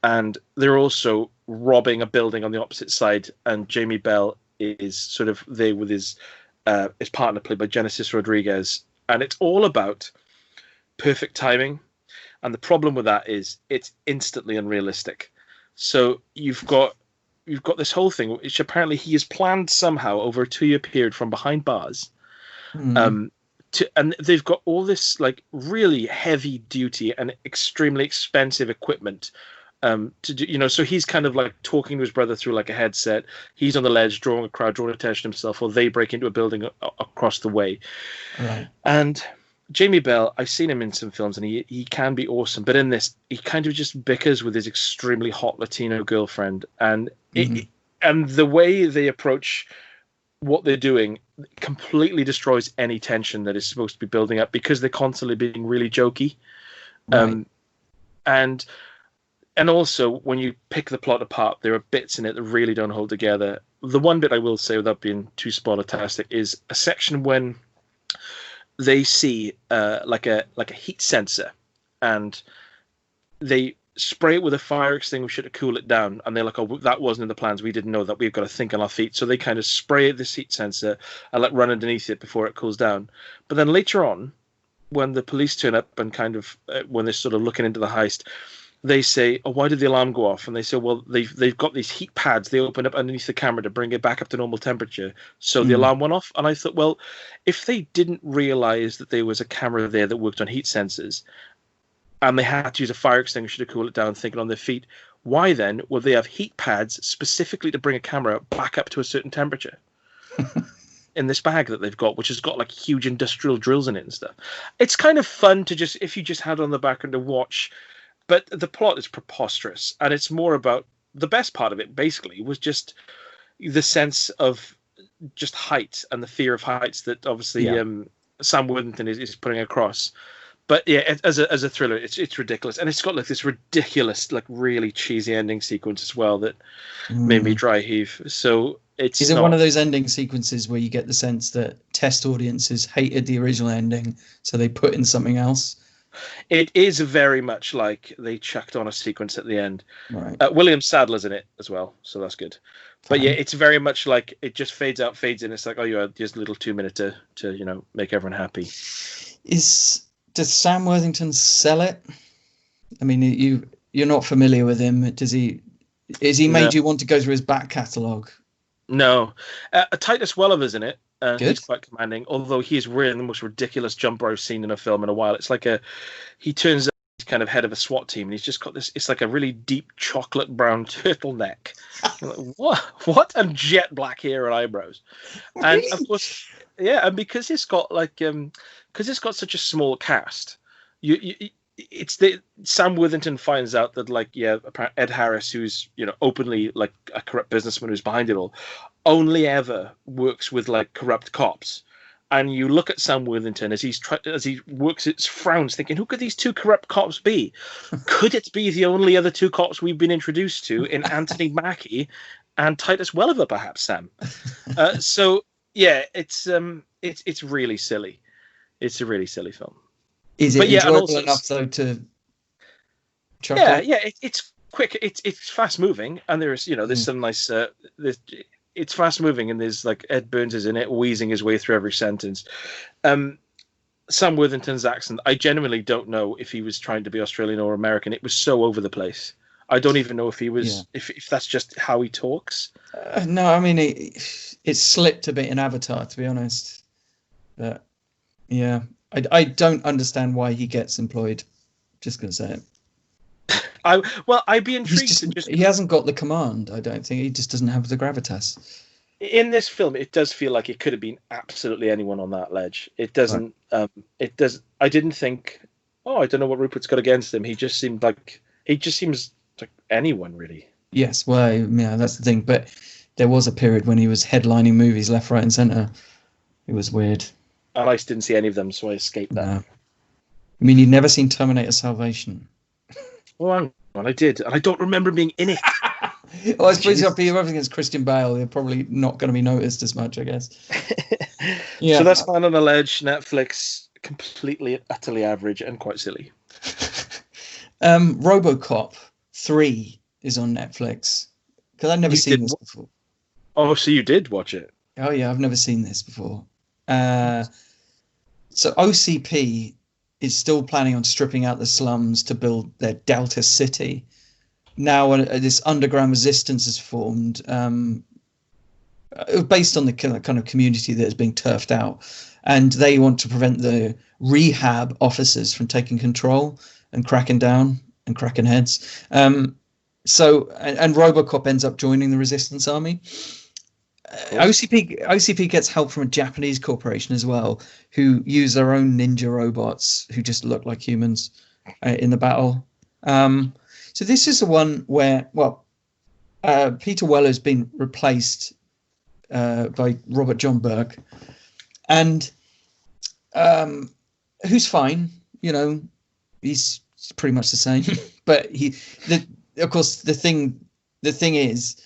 And they're also robbing a building on the opposite side, and Jamie Bell is sort of there with his partner, played by Genesis Rodriguez, and it's all about perfect timing. And the problem with that is it's instantly unrealistic. So you've got this whole thing, which apparently he has planned somehow over a 2-year period from behind bars. And they've got all this like really heavy duty and extremely expensive equipment to do, so he's kind of like talking to his brother through like a headset. He's on the ledge, drawing a crowd, drawing attention to himself, or they break into a building across the way. Right. And Jamie Bell, I've seen him in some films, and he can be awesome. But in this, he kind of just bickers with his extremely hot Latino girlfriend, and and the way they approach what they're doing completely destroys any tension that is supposed to be building up because they're constantly being really jokey. Right. And also, when you pick the plot apart, there are bits in it that really don't hold together. The one bit I will say, without being too spoiler-tastic, is a section when they see like a heat sensor, and they spray it with a fire extinguisher to cool it down. And they're like, "Oh, that wasn't in the plans. We didn't know that. We've got to think on our feet." So they kind of spray this heat sensor and run underneath it before it cools down. But then later on, when the police turn up and kind of when they're sort of looking into the heist, they say, "Oh, why did the alarm go off?" And they say, "Well, they've got these heat pads. They open up underneath the camera to bring it back up to normal temperature. So the alarm went off." And I thought, well, if they didn't realize that there was a camera there that worked on heat sensors, and they had to use a fire extinguisher to cool it down, thinking on their feet, why then would they have heat pads specifically to bring a camera back up to a certain temperature in this bag that they've got, which has got like huge industrial drills in it and stuff? It's kind of fun to just, if you just had it on the background to watch. But the plot is preposterous, and it's more about the best part of it. Basically, was just the sense of just height and the fear of heights that obviously Sam Worthington is putting across. But yeah, as a thriller, it's ridiculous, and it's got like this ridiculous, like really cheesy ending sequence as well that made me dry heave. So is it one of those ending sequences where you get the sense that test audiences hated the original ending, so they put in something else? It is very much like they chucked on a sequence at the end. Right. William Sadler's in it as well, so that's good. But yeah, it's very much like it just fades out, fades in. It's like, oh, you had just a little 2 minute to make everyone happy. Does Sam Worthington sell it? I mean, you're not familiar with him. Is he made you want to go through his back catalogue? No. Titus Welliver's in it. He's Good. quite commanding, although he's wearing the most ridiculous jumper I've seen in a film in a while. It's like he turns out he's kind of head of a SWAT team, and he's just got this, it's like a really deep chocolate brown turtleneck. You're like, what? And jet black hair and eyebrows. And of course, yeah, and because it's got such a small cast, it's the Sam Worthington finds out that Ed Harris, who's openly like a corrupt businessman who's behind it all, only ever works with like corrupt cops. And you look at Sam Worthington as he works, it frowns, thinking, who could these two corrupt cops be? Could it be the only other two cops we've been introduced to in Anthony Mackie and Titus Welliver, perhaps, Sam? So yeah, it's really silly. It's a really silly film. Is it enjoyable enough though to chuckle? Yeah, it's quick. It's fast moving, and there's some nice. It's fast moving, and there's like Ed Burns is in it, wheezing his way through every sentence. Sam Worthington's accent, I genuinely don't know if he was trying to be Australian or American. It was so over the place. I don't even know if he was, if that's just how he talks. No, I mean it slipped a bit in Avatar, to be honest. But yeah, I don't understand why he gets employed. Just gonna say it. I'd be intrigued. He hasn't got the command. I don't think he just doesn't have the gravitas. In this film, it does feel like it could have been absolutely anyone on that ledge. It doesn't. Right. It does. I didn't think. Oh, I don't know what Rupert's got against him. He just seems like anyone, really. Yes, well, yeah, that's the thing. But there was a period when he was headlining movies left, right, and centre. It was weird. And I still didn't see any of them, so I escaped that. No. I mean, you'd never seen Terminator Salvation. Well, hang on, I did, and I don't remember being in it. Well, I suppose if you're up against Christian Bale, you're probably not going to be noticed as much, I guess. Yeah. So that's Man on the Ledge, Netflix, completely, utterly average and quite silly. Robocop 3 is on Netflix. Because I've never seen this before. Oh, so you did watch it? Oh, yeah, I've never seen this before. So OCP is still planning on stripping out the slums to build their Delta City. Now this underground resistance is formed based on the kind of community that is being turfed out. And they want to prevent the rehab officers from taking control and cracking down and cracking heads. So Robocop ends up joining the resistance army. OCP gets help from a Japanese corporation as well, who use their own ninja robots who just look like humans in the battle. So this is the one where, Peter Weller's been replaced by Robert John Burke, and who's fine, he's pretty much the same. But of course, the thing is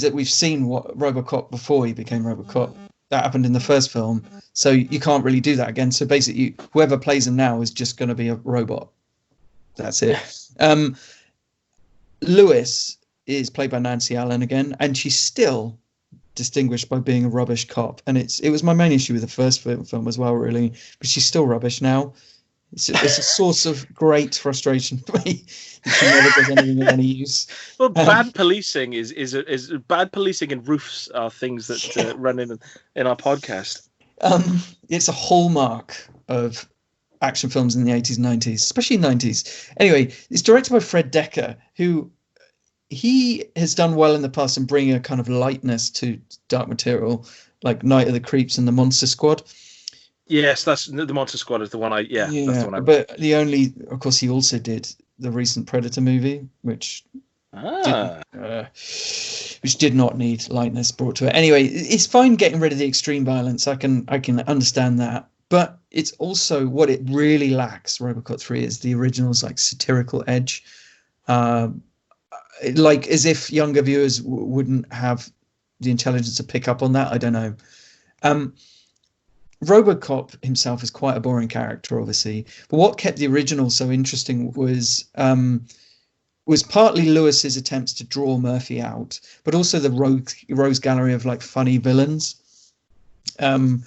that we've seen what Robocop before he became Robocop. That happened in the first film, so you can't really do that again. So basically, whoever plays him now is just going to be a robot. That's it. Lewis is played by Nancy Allen again, and she's still distinguished by being a rubbish cop. And it was my main issue with the first film as well, really. But she's still rubbish now. It's a source of great frustration for me that she never does anything of any use. Well, bad policing is bad policing, and roofs are things that run in our podcast. It's a hallmark of action films in the 80s and 90s, especially 90s. Anyway, it's directed by Fred Decker, who he has done well in the past in bringing a kind of lightness to dark material, like Night of the Creeps and the Monster Squad. Yes, that's the Monster Squad is the one that's the one but of course, he also did the recent Predator movie, which did not need lightness brought to it. Anyway, it's fine getting rid of the extreme violence. I can understand that. But it's also what it really lacks, Robocop 3, is the original's like satirical edge. Like as if younger viewers wouldn't have the intelligence to pick up on that. I don't know. Robocop himself is quite a boring character, obviously. But what kept the original so interesting was partly Lewis's attempts to draw Murphy out, but also the rogues gallery of like funny villains. And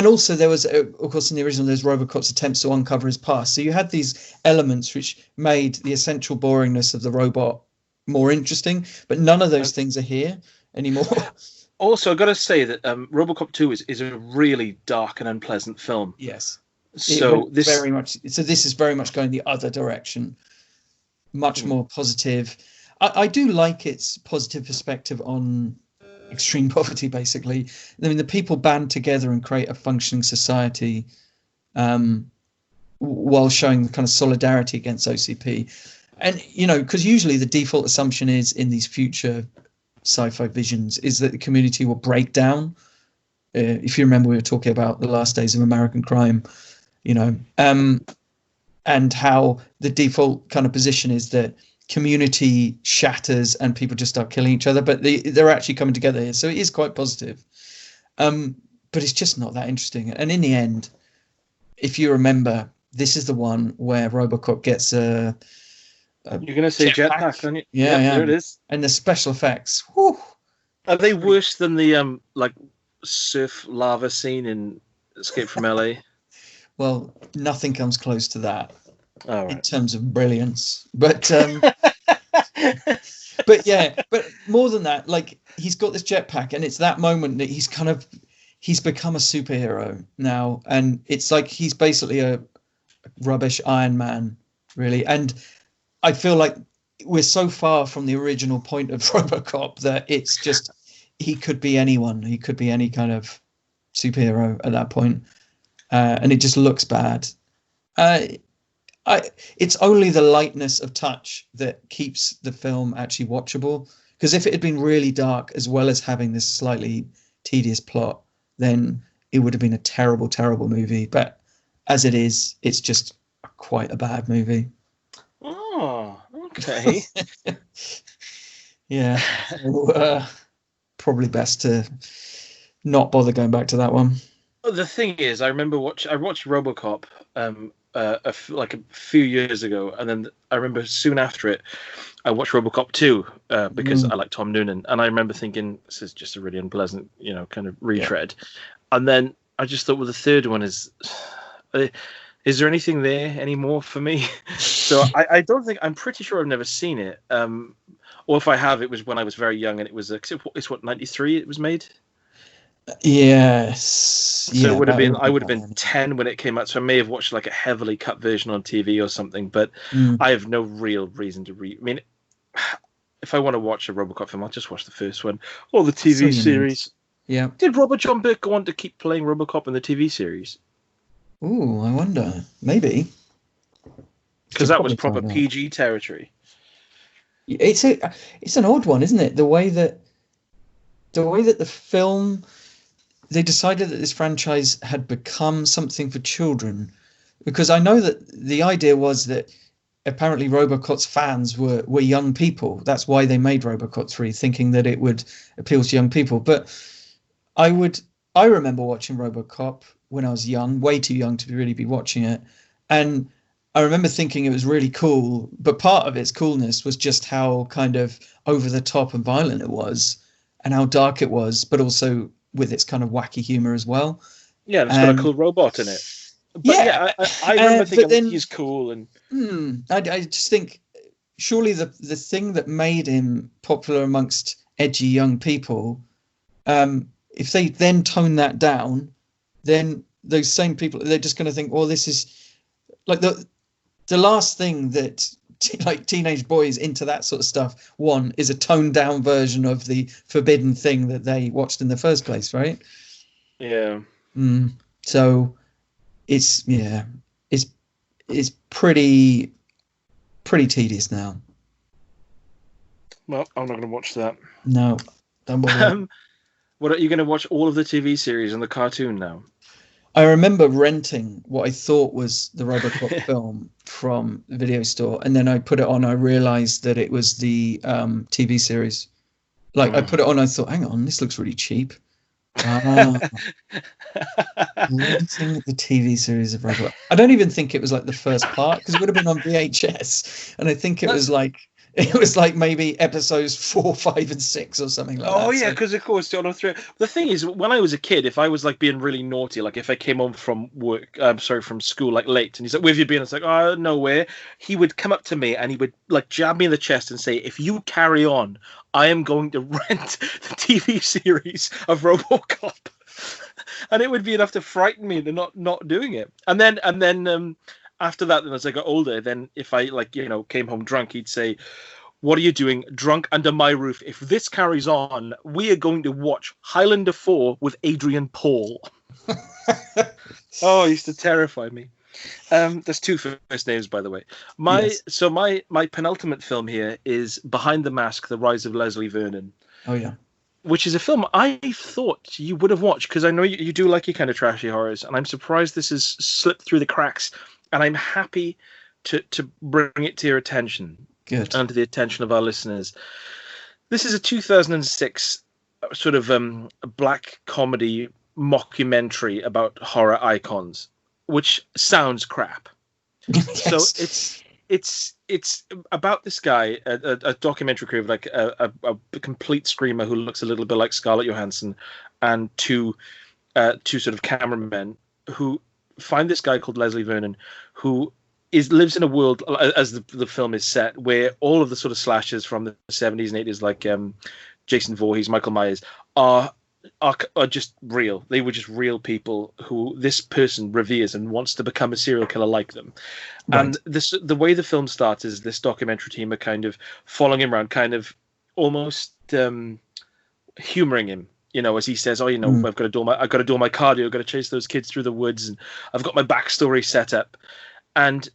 also there was, of course, in the original, there's Robocop's attempts to uncover his past. So you had these elements which made the essential boringness of the robot more interesting. But none of those things are here anymore. Also, I've got to say that Robocop 2 is a really dark and unpleasant film. Yes. So this is very much going the other direction. Much more positive. I do like its positive perspective on extreme poverty, basically. I mean, the people band together and create a functioning society while showing the kind of solidarity against OCP. And, because usually the default assumption is in these future sci-fi visions is that the community will break down. If you remember, we were talking about the last days of American crime, and how the default kind of position is that community shatters and people just start killing each other, but they're actually coming together here. So it is quite positive. But it's just not that interesting. And in the end, if you remember, this is the one where Robocop gets a you're going to say jetpack, aren't you? Yeah, there it is. And the special effects. Whew, are they worse than the surf lava scene in Escape from LA? Well, nothing comes close to that in right. terms of brilliance. But but more than that, like, he's got this jetpack, and it's that moment that he's become a superhero now, and it's like he's basically a rubbish Iron Man, really. And I feel like we're so far from the original point of Robocop that it's just, he could be anyone. He could be any kind of superhero at that point. And it just looks bad. It's only the lightness of touch that keeps the film actually watchable. Because if it had been really dark, as well as having this slightly tedious plot, then it would have been a terrible, terrible movie. But as it is, it's just quite a bad movie. Oh, okay. Yeah. So, probably best to not bother going back to that one. The thing is, I watched Robocop a few years ago, and then I remember soon after it, I watched Robocop 2 because I like Tom Noonan, and I remember thinking, this is just a really unpleasant, kind of retread. Yeah. And then I just thought, well, the third one is there anything there anymore for me? So I don't think, I'm pretty sure I've never seen it. Or if I have, it was when I was very young, and it's what, 93 it was made? Yes. So it would have been, I would have been 10 when it came out. So I may have watched like a heavily cut version on TV or something, but I have no real reason to I mean, if I want to watch a Robocop film, I'll just watch the first one or the TV series. Yeah. Did Robert John Burke go on to keep playing Robocop in the TV series? Ooh, I wonder. Maybe. Because that was proper PG territory. It's an odd one, isn't it? The way that the film, they decided that this franchise had become something for children, because I know that the idea was that apparently Robocop's fans were young people. That's why they made Robocop 3, thinking that it would appeal to young people. But I remember watching Robocop when I was young, way too young to really be watching it. And I remember thinking it was really cool, but part of its coolness was just how kind of over the top and violent it was, and how dark it was, but also with its kind of wacky humor as well. Yeah, and it's got a cool robot in it. But I remember thinking he's cool. And I just think surely the thing that made him popular amongst edgy young people, if they then tone that down, then those same people, they're just going to think, well, this is like the last thing that teenage boys into that sort of stuff want is a toned down version of the forbidden thing that they watched in the first place, right? Yeah. So it's pretty tedious now. Well, I'm not going to watch that. No, don't bother. What, are you going to watch all of the TV series and the cartoon now? I remember renting what I thought was the Robocop film from the video store, and then I put it on. I realized that it was the TV series. I put it on. I thought, hang on, this looks really cheap. Renting the TV series of Robocop. I don't even think it was like the first part, because it would have been on VHS, and I think it was like It was like maybe episodes 4, 5, and 6 or something like that. Oh yeah, because of course, the thing is, when I was a kid, if I was like being really naughty, like if I came home from work, from school like late, and he's like, "Where have you been?" It's like, "Oh, nowhere." He would come up to me and he would like jab me in the chest and say, "If you carry on, I am going to rent the TV series of Robocop." And it would be enough to frighten me into not doing it. And then after that, then as I got older, then if I came home drunk, he'd say, "What are you doing drunk under my roof? If this carries on, we are going to watch Highlander 4 with Adrian Paul." Oh, it used to terrify me. There's two first names, by the way. My penultimate film here is Behind the Mask: The Rise of Leslie Vernon. Oh yeah. Which is a film I thought you would have watched, because I know you do like your kind of trashy horrors, and I'm surprised this has slipped through the cracks, and I'm happy to bring it to your attention. Good. And to the attention of our listeners. This is a 2006 sort of black comedy mockumentary about horror icons, which sounds crap. Yes. So it's about this guy, a documentary crew of like a complete screamer who looks a little bit like Scarlett Johansson, and two sort of cameramen who find this guy called Leslie Vernon, who lives in a world, as the film is set, where all of the sort of slashers from the 70s and 80s, like Jason Voorhees, Michael Myers, are just real. They were just real people who this person reveres and wants to become a serial killer like them. Right. And the way the film starts is this documentary team are kind of following him around, kind of almost humoring him. As he says, "Oh, I've got to do my cardio. I've got to chase those kids through the woods, and I've got my backstory set up." And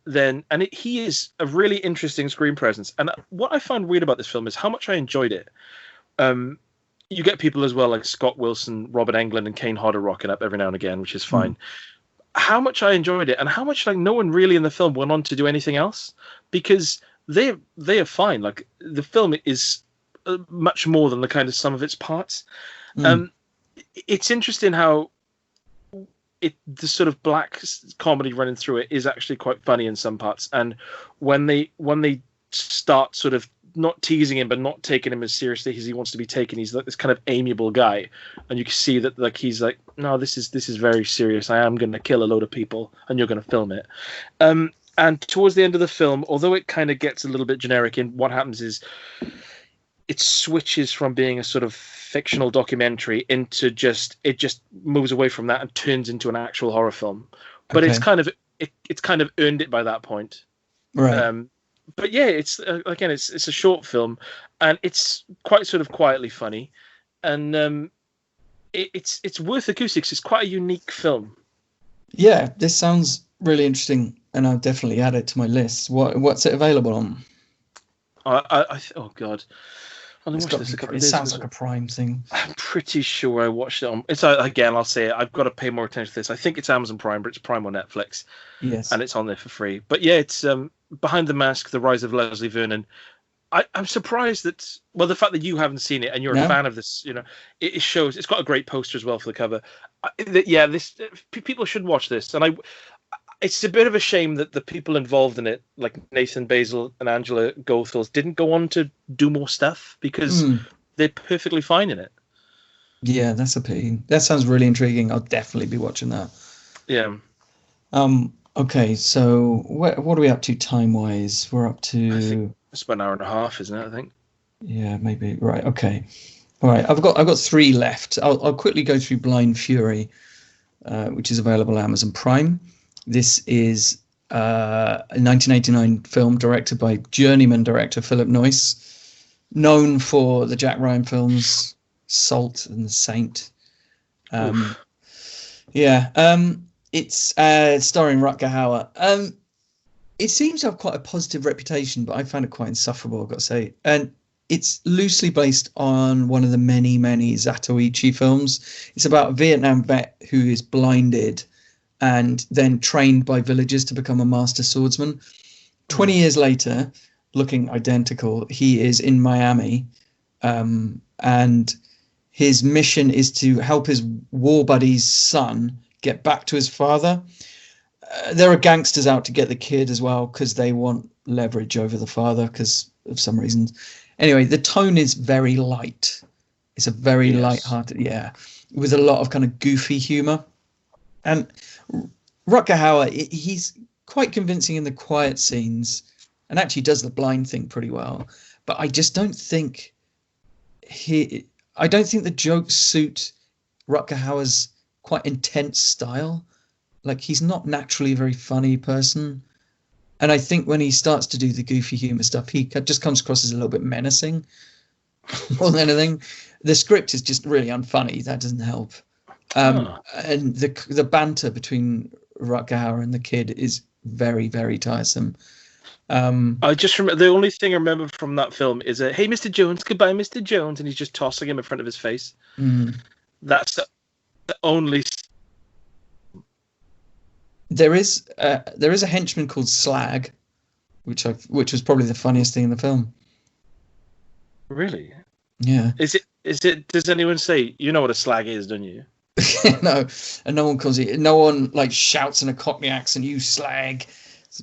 he is a really interesting screen presence. And what I found weird about this film is how much I enjoyed it. You get people as well like Scott Wilson, Robert Englund, and Kane Hodder rocking up every now and again, which is fine. How much I enjoyed it, and how much like no one really in the film went on to do anything else, because they are fine. Like the film is much more than the kind of sum of its parts. It's interesting how the sort of black comedy running through it is actually quite funny in some parts, and when they start sort of not teasing him but not taking him as seriously as he wants to be taken, he's like this kind of amiable guy, and you can see that like he's like, "No, this is very serious. I am going to kill a load of people and you're going to film it." And towards the end of the film, although it kind of gets a little bit generic, in what happens is it switches from being a sort of fictional documentary into it just moves away from that and turns into an actual horror film. But it's kind of earned it by that point. Right. But yeah, it's again, it's a short film, and it's quite sort of quietly funny, and it's worth acoustics. It's quite a unique film. Yeah, this sounds really interesting, and I'll definitely add it to my list. What's it available on? Oh God. It sounds like a Prime thing. I'm pretty sure I watched it on. It's again, I'll say it, I've got to pay more attention to this. I think it's Amazon Prime, but it's Prime on Netflix. Yes, and it's on there for free. But yeah, it's Behind the Mask: The Rise of Leslie Vernon. I'm surprised that the fact that you haven't seen it and you're a fan of this, it shows. It's got a great poster as well for the cover. People should watch this, and it's a bit of a shame that the people involved in it, like Nathan Basil and Angela Goldfield, didn't go on to do more stuff, because they're perfectly fine in it. Yeah, that's a pity. That sounds really intriguing. I'll definitely be watching that. Yeah. Okay, so what are we up to time-wise? We're up to... I think it's about an hour and a half, isn't it, I think? Yeah, maybe. Right, okay. All right, I've got 3 left. I'll quickly go through Blind Fury, which is available on Amazon Prime. This is a 1989 film directed by journeyman director Philip Noyce, known for the Jack Ryan films Salt and The Saint. It's starring Rutger Hauer. It seems to have quite a positive reputation, but I found it quite insufferable, I've got to say. And it's loosely based on one of the many, many Zatoichi films. It's about a Vietnam vet who is blinded and then trained by villagers to become a master swordsman. 20 years later, looking identical, he is in Miami, and his mission is to help his war buddy's son get back to his father. There are gangsters out to get the kid as well, because they want leverage over the father, because of some reasons. Anyway, the tone is very light. It's a very light-hearted, with a lot of kind of goofy humor. And Rutger Hauer, he's quite convincing in the quiet scenes, and actually does the blind thing pretty well. But I just don't think the jokes suit Rutger Hauer's quite intense style. Like, he's not naturally a very funny person. And I think when he starts to do the goofy humor stuff, he just comes across as a little bit menacing more than anything. The script is just really unfunny. That doesn't help. And the banter between Rutger Hauer and the kid is very, very tiresome. I just remember, the only thing I remember from that film is hey, Mr. Jones, goodbye, Mr. Jones, and he's just tossing him in front of his face. That's the only. There is a henchman called Slag, which was probably the funniest thing in the film. Really? Yeah. Is it? Does anyone say, you know what a slag is, don't you? No, and no one calls it. No one like shouts in a Cockney accent, "You slag."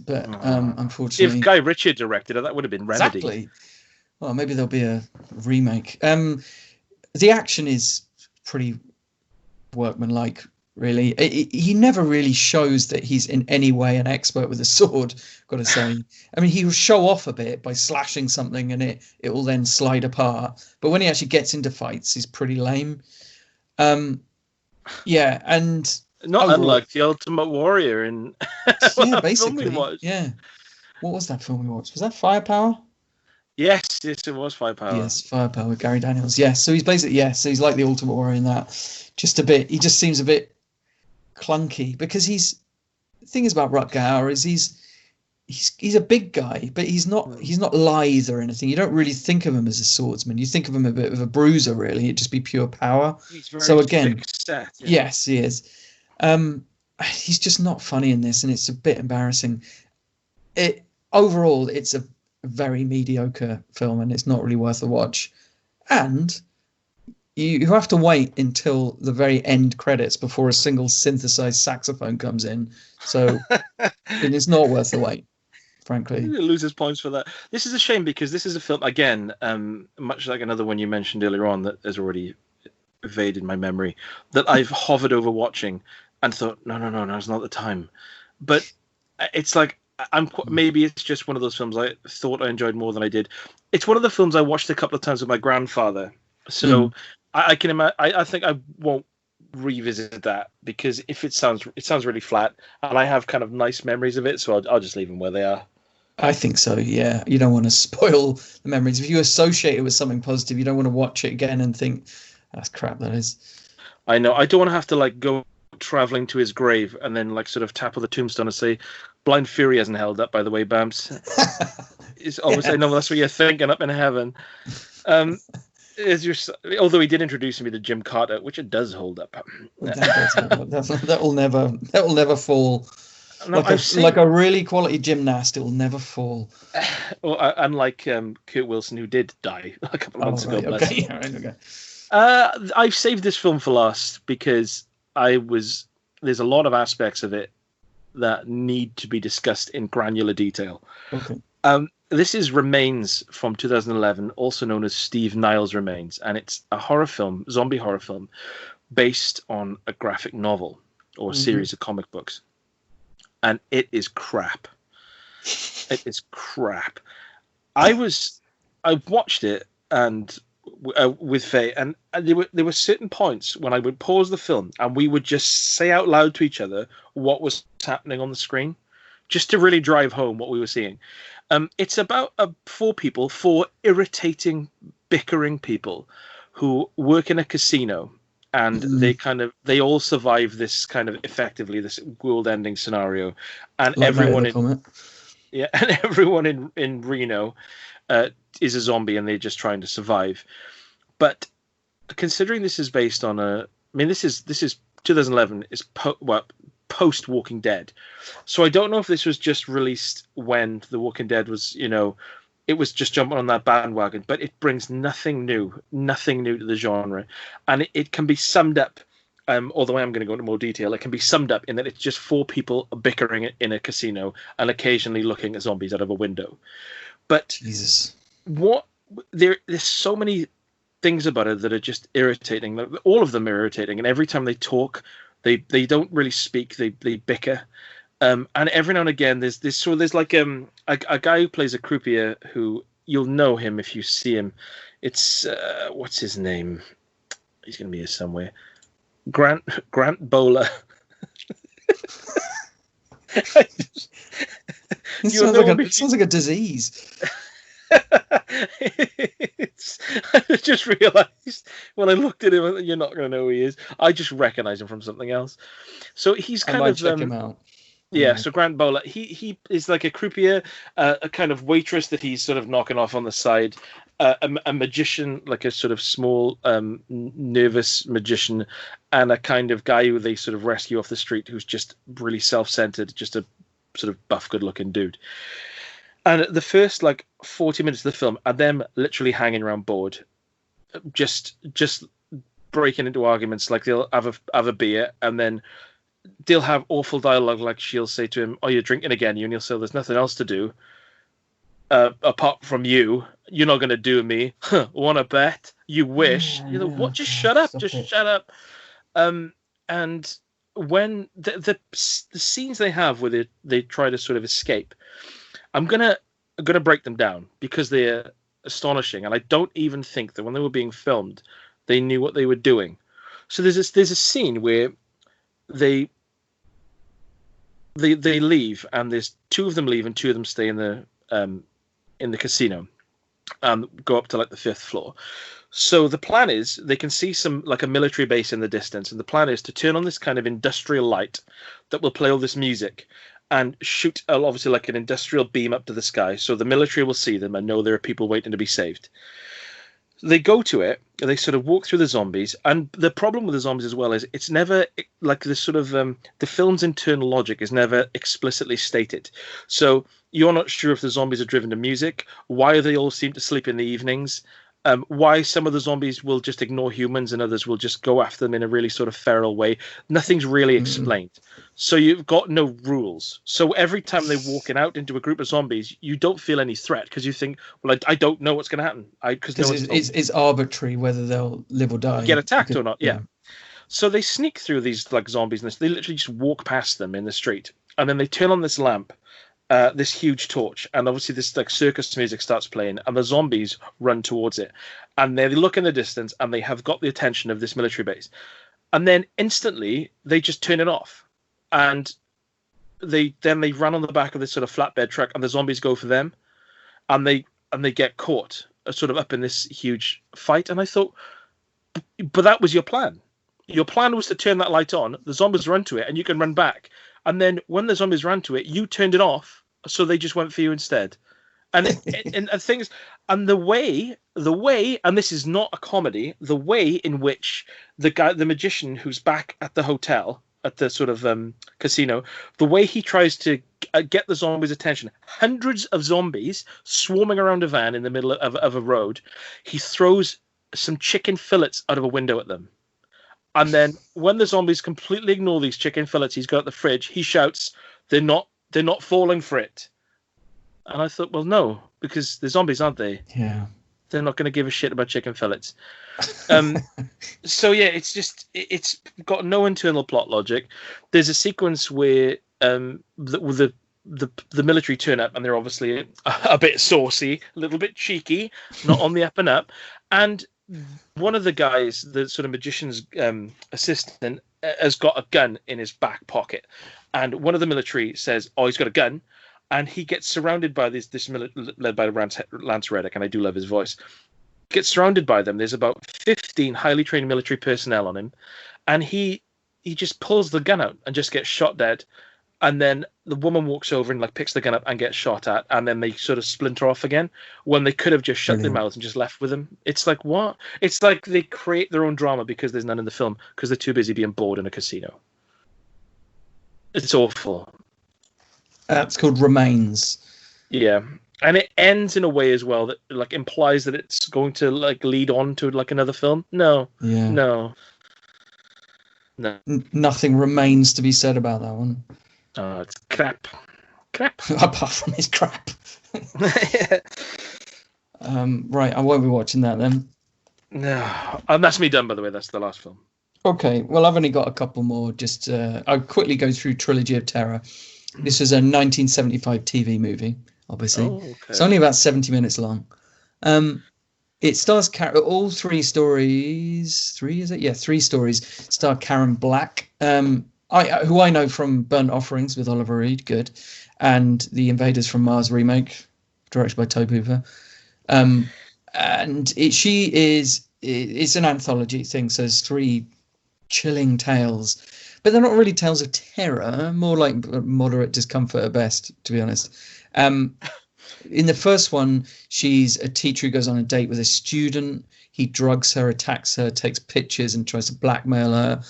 But unfortunately, if Guy Ritchie directed it, that would have been Remedy. Exactly. Well, maybe there'll be a remake. The action is pretty workmanlike, really. He never really shows that he's in any way an expert with a sword, got to say. I mean, he will show off a bit by slashing something and it will then slide apart. But when he actually gets into fights, he's pretty lame. And not unlike the Ultimate Warrior in basically. Yeah. What was that film we watched? Was that Firepower? Yes, it was Firepower. Yes, Firepower with Gary Daniels. Yes, so he's basically so he's like the Ultimate Warrior in that. Just a bit. He just seems a bit clunky because the thing is about Rutger Hauer is he's a big guy, but he's not lithe or anything. You don't really think of him as a swordsman. You think of him a bit of a bruiser, really. It'd just be pure power. He's very thick set. Yes, he is. He's just not funny in this, and it's a bit embarrassing. Overall, it's a very mediocre film, and it's not really worth a watch. And you have to wait until the very end credits before a single synthesized saxophone comes in. So it is not worth the wait, frankly. He loses points for that. This is a shame because this is a film, again, much like another one you mentioned earlier on that has already evaded my memory, that I've hovered over watching and thought, no, it's not the time. But it's like, maybe it's just one of those films I thought I enjoyed more than I did. It's one of the films I watched a couple of times with my grandfather. So I can imagine. I think I won't revisit that because if it sounds really flat, and I have kind of nice memories of it, so I'll just leave them where they are. I think so. Yeah, you don't want to spoil the memories. If you associate it with something positive, you don't want to watch it again and think that's crap. That is. I know. I don't want to have to like go traveling to his grave and then like sort of tap on the tombstone and say, "Blind Fury hasn't held up, by the way, Bamps." It's always I know that's what you're thinking up in heaven. Although he did introduce me to Jim Carter, which it does hold up. That will never fall. No, like a really quality gymnast, it will never fall. Well, unlike Kurt Wilson, who did die a couple of months ago. Okay. I've saved this film for last because there's a lot of aspects of it that need to be discussed in granular detail. Okay. This is Remains from 2011, also known as Steve Niles' Remains, and it's a horror film, zombie horror film, based on a graphic novel or a series of comic books. And it is crap. It is crap. I watched it and with Faye, and there were certain points when I would pause the film and we would just say out loud to each other what was happening on the screen, just to really drive home what we were seeing. It's about four irritating, bickering people who work in a casino, and they all survive this kind of effectively this world-ending scenario, and like everyone in Reno is a zombie, and they're just trying to survive. But considering this is based on this is 2011, is post Walking Dead, so I don't know if this was just released when The Walking Dead was, it was just jumping on that bandwagon, but it brings nothing new to the genre, and it can be summed up, although I am going to go into more detail, it can be summed up in that it's just four people bickering in a casino and occasionally looking at zombies out of a window. But Jesus, what there's so many things about it that are just irritating. Like, all of them are irritating, and every time they talk, they don't really speak. They bicker. And every now and again, there's like a guy who plays a croupier who you'll know him if you see him. It's what's his name? He's gonna be here somewhere. Grant Bowler. It sounds like a disease. I just realised when I looked at him, you're not going to know who he is. I just recognise him from something else. So he's kind of check him out. Yeah, so Grant Bowler, he is like a croupier, a kind of waitress that he's sort of knocking off on the side, a magician, like a sort of small, nervous magician, and a kind of guy who they sort of rescue off the street who's just really self-centered, just a sort of buff, good-looking dude. And the first, like, 40 minutes of the film are them literally hanging around bored, just breaking into arguments. Like, they'll have a beer, and then they'll have awful dialogue, like she'll say to him, "Oh, you're drinking again," and he'll say, "There's nothing else to do apart from you. You're not going to do me. Want to bet? You wish." You know what? Just shut up. Shut up. And when the scenes they have where they try to sort of escape, I'm gonna break them down because they're astonishing, and I don't even think that when they were being filmed, they knew what they were doing. So there's a scene where they leave, and there's two of them leave and two of them stay in the casino and go up to like the 5th floor. So the plan is they can see some like a military base in the distance, and the plan is to turn on this kind of industrial light that will play all this music and shoot obviously like an industrial beam up to the sky, so the military will see them and know there are people waiting to be saved. They go to it, they sort of walk through the zombies, and the problem with the zombies as well is it's never like this sort of the film's internal logic is never explicitly stated. So you're not sure if the zombies are driven to music, why they all seem to sleep in the evenings, why some of the zombies will just ignore humans and others will just go after them in a really sort of feral way. Nothing's really explained. So you've got no rules. So every time they're walking out into a group of zombies, you don't feel any threat because you think, well, I don't know what's going to happen. Because it's arbitrary whether they'll live or die. Get attacked or not, yeah. So they sneak through these like zombies and they literally just walk past them in the street. And then they turn on this lamp, this huge torch, and obviously this like circus music starts playing, and the zombies run towards it, and they look in the distance, and they have got the attention of this military base, and then instantly they just turn it off, and they run on the back of this sort of flatbed truck, and the zombies go for them, and they get caught sort of up in this huge fight. And I thought, but that was your plan. Your plan was to turn that light on, the zombies run to it, and you can run back. And then when the zombies ran to it, you turned it off, so they just went for you instead. And and things, and the way, and this is not a comedy, the way in which the magician who's back at the hotel, at the sort of casino, the way he tries to get the zombies' attention, hundreds of zombies swarming around a van in the middle of a road, he throws some chicken fillets out of a window at them. And then when the zombies completely ignore these chicken fillets he's got at the fridge, he shouts, they're not falling for it. And I thought, well, no, because they're zombies, aren't they? Yeah. They're not going to give a shit about chicken fillets. So yeah, it's got no internal plot logic. There's a sequence where the military turn up, and they're obviously a bit saucy, a little bit cheeky, not on the up and up. And one of the guys, the sort of magician's assistant, has got a gun in his back pocket, and one of the military says, "Oh, he's got a gun," and he gets surrounded by this led by Lance Reddick, and I do love his voice. Gets surrounded by them. There's about 15 highly trained military personnel on him, and he just pulls the gun out and just gets shot dead. And then the woman walks over and like picks the gun up and gets shot at, and then they sort of splinter off again when they could have just shut their mouths and just left with him. It's like, what? It's like they create their own drama because there's none in the film because they're too busy being bored in a casino. It's awful. It's called Remains. Yeah. And it ends in a way as well that like implies that it's going to like lead on to like another film. No. Yeah. No. Nothing remains to be said about that one. Oh, it's crap. Apart from his crap. Right, I won't be watching that then. No, that's me done, by the way. That's the last film. Okay, well, I've only got a couple more. Just I'll quickly go through Trilogy of Terror. This was a 1975 TV movie, obviously. Oh, okay. It's only about 70 minutes long. It stars all three stories. Three, is it? Yeah, three stories star Karen Black, who I know from Burnt Offerings with Oliver Reed, good, and the Invaders from Mars remake, directed by Tobe Hooper. And it's an anthology thing, so there's three chilling tales, but they're not really tales of terror, more like moderate discomfort at best, to be honest. In the first one, she's a teacher who goes on a date with a student. He drugs her, attacks her, takes pictures and tries to blackmail her,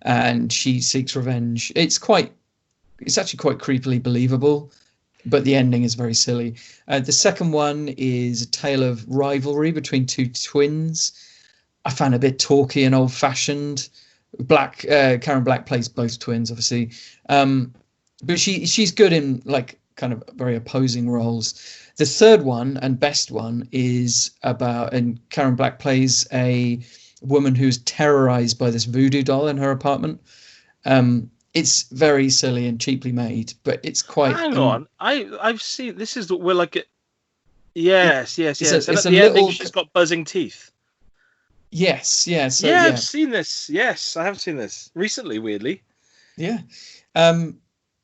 and she seeks revenge. It's actually quite creepily believable, but the ending is very silly. The second one is a tale of rivalry between two twins. I found it a bit talky and old-fashioned. Karen Black plays both twins, obviously, but she's good in like kind of very opposing roles. The third one and best one is and Karen Black plays a woman who's terrorized by this voodoo doll in her apartment. It's very silly and cheaply made, but it's quite. Hang on, I've seen this. We're like, yes. And it's at the ending, she's got buzzing teeth. Yes, yeah. So, yeah, I've seen this. Yes, I have seen this recently. Weirdly, yeah.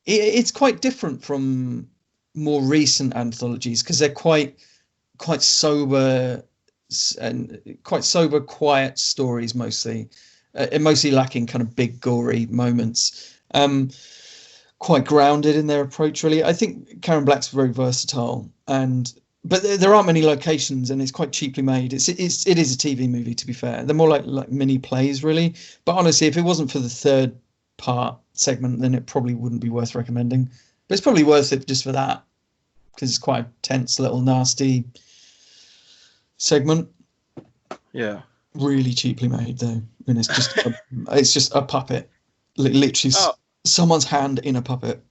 It's quite different from more recent anthologies because they're quite sober and quiet stories mostly, and mostly lacking kind of big gory moments. Quite grounded in their approach, really. I think Karen Black's very versatile, but there aren't many locations, and it's quite cheaply made. It is a TV movie, to be fair. They're more like mini plays, really. But honestly, if it wasn't for the third part segment, then it probably wouldn't be worth recommending. But it's probably worth it just for that, because it's quite a tense, little nasty segment. Yeah. Really cheaply made, though, and it's just a puppet, literally someone's hand in a puppet.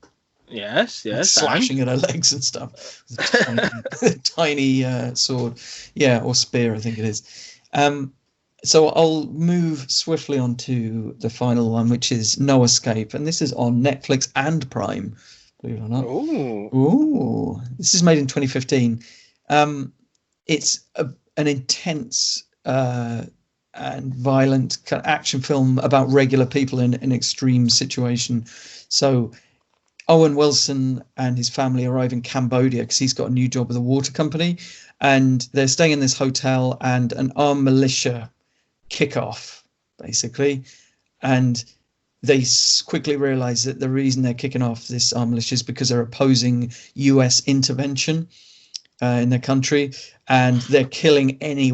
Yes, slashing at her legs and stuff. Tiny sword, or spear, I think it is. So I'll move swiftly on to the final one, which is No Escape, and this is on Netflix and Prime, believe it or not. Ooh. This is made in 2015. It's an intense and violent kind of action film about regular people in an extreme situation. So Owen Wilson and his family arrive in Cambodia because he's got a new job with a water company, and they're staying in this hotel, and an armed militia kick off, basically, and they quickly realize that the reason they're kicking off this armed militia is because they're opposing US intervention in their country, and they're killing any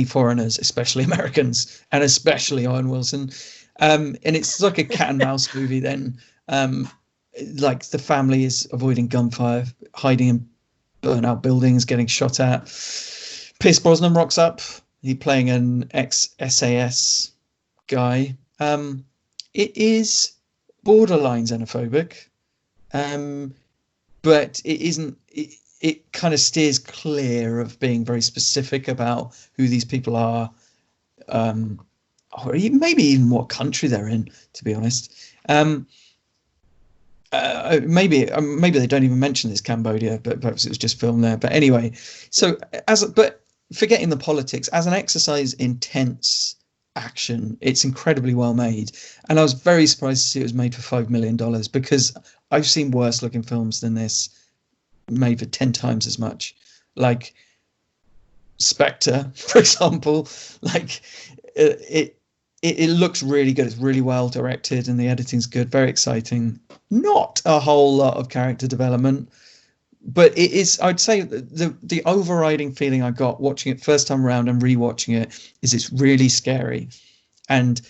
foreigners, especially Americans, and especially Owen Wilson. And it's like a cat and mouse movie then. Like the family is avoiding gunfire, hiding in burnt-out buildings, getting shot at. Pierce Brosnan rocks up. He's playing an ex-SAS guy. It is borderline xenophobic, but it isn't. It kind of steers clear of being very specific about who these people are, or maybe even what country they're in, to be honest. Maybe they don't even mention this Cambodia, but perhaps it was just filmed there. But anyway, but forgetting the politics, as an exercise in tense action, it's incredibly well made. And I was very surprised to see it was made for $5 million, because I've seen worse looking films than this made for 10 times as much, like Spectre, for example. Like it looks really good. It's really well directed, and the editing's good, very exciting. Not a whole lot of character development, but it is, I'd say the overriding feeling I got watching it first time around and rewatching it is it's really scary, and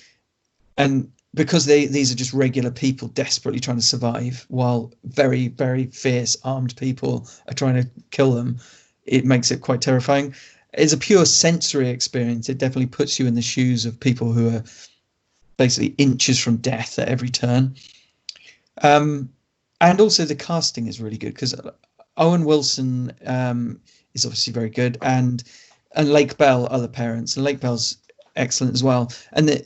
because these are just regular people desperately trying to survive while very, very fierce armed people are trying to kill them, it makes it quite terrifying. It's a pure sensory experience. It definitely puts you in the shoes of people who are basically inches from death at every turn. And also the casting is really good, because Owen Wilson is obviously very good, and Lake Bell, Other Parents, and Lake Bell's excellent as well. And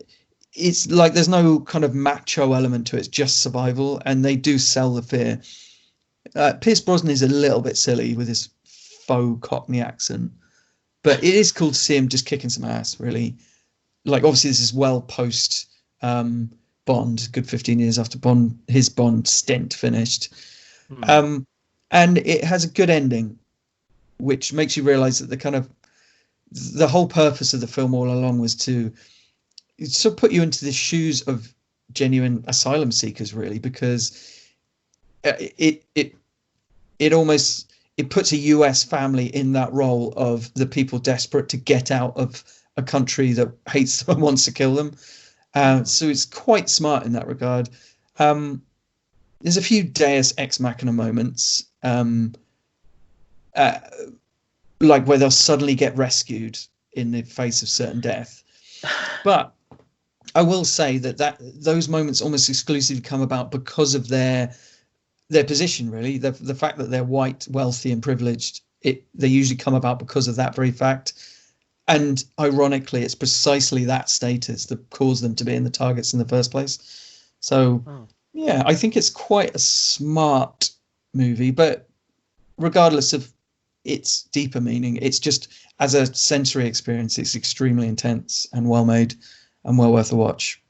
it's like there's no kind of macho element to it; it's just survival, and they do sell the fear. Pierce Brosnan is a little bit silly with his faux Cockney accent, but it is cool to see him just kicking some ass, really. Like, obviously, this is well post Bond, good 15 years after his Bond stint finished. And it has a good ending, which makes you realize that the whole purpose of the film all along was to sort of put you into the shoes of genuine asylum seekers, really, because it almost puts a US family in that role of the people desperate to get out of a country that hates them and wants to kill them. So it's quite smart in that regard. There's a few Deus Ex Machina moments, like where they'll suddenly get rescued in the face of certain death. But I will say that those moments almost exclusively come about because of their position, really. The fact that they're white, wealthy, and privileged, they usually come about because of that very fact. And ironically, it's precisely that status that caused them to be in the targets in the first place. So, yeah, I think it's quite a smart movie. But regardless of its deeper meaning, it's just, as a sensory experience, it's extremely intense and well made and well worth a watch,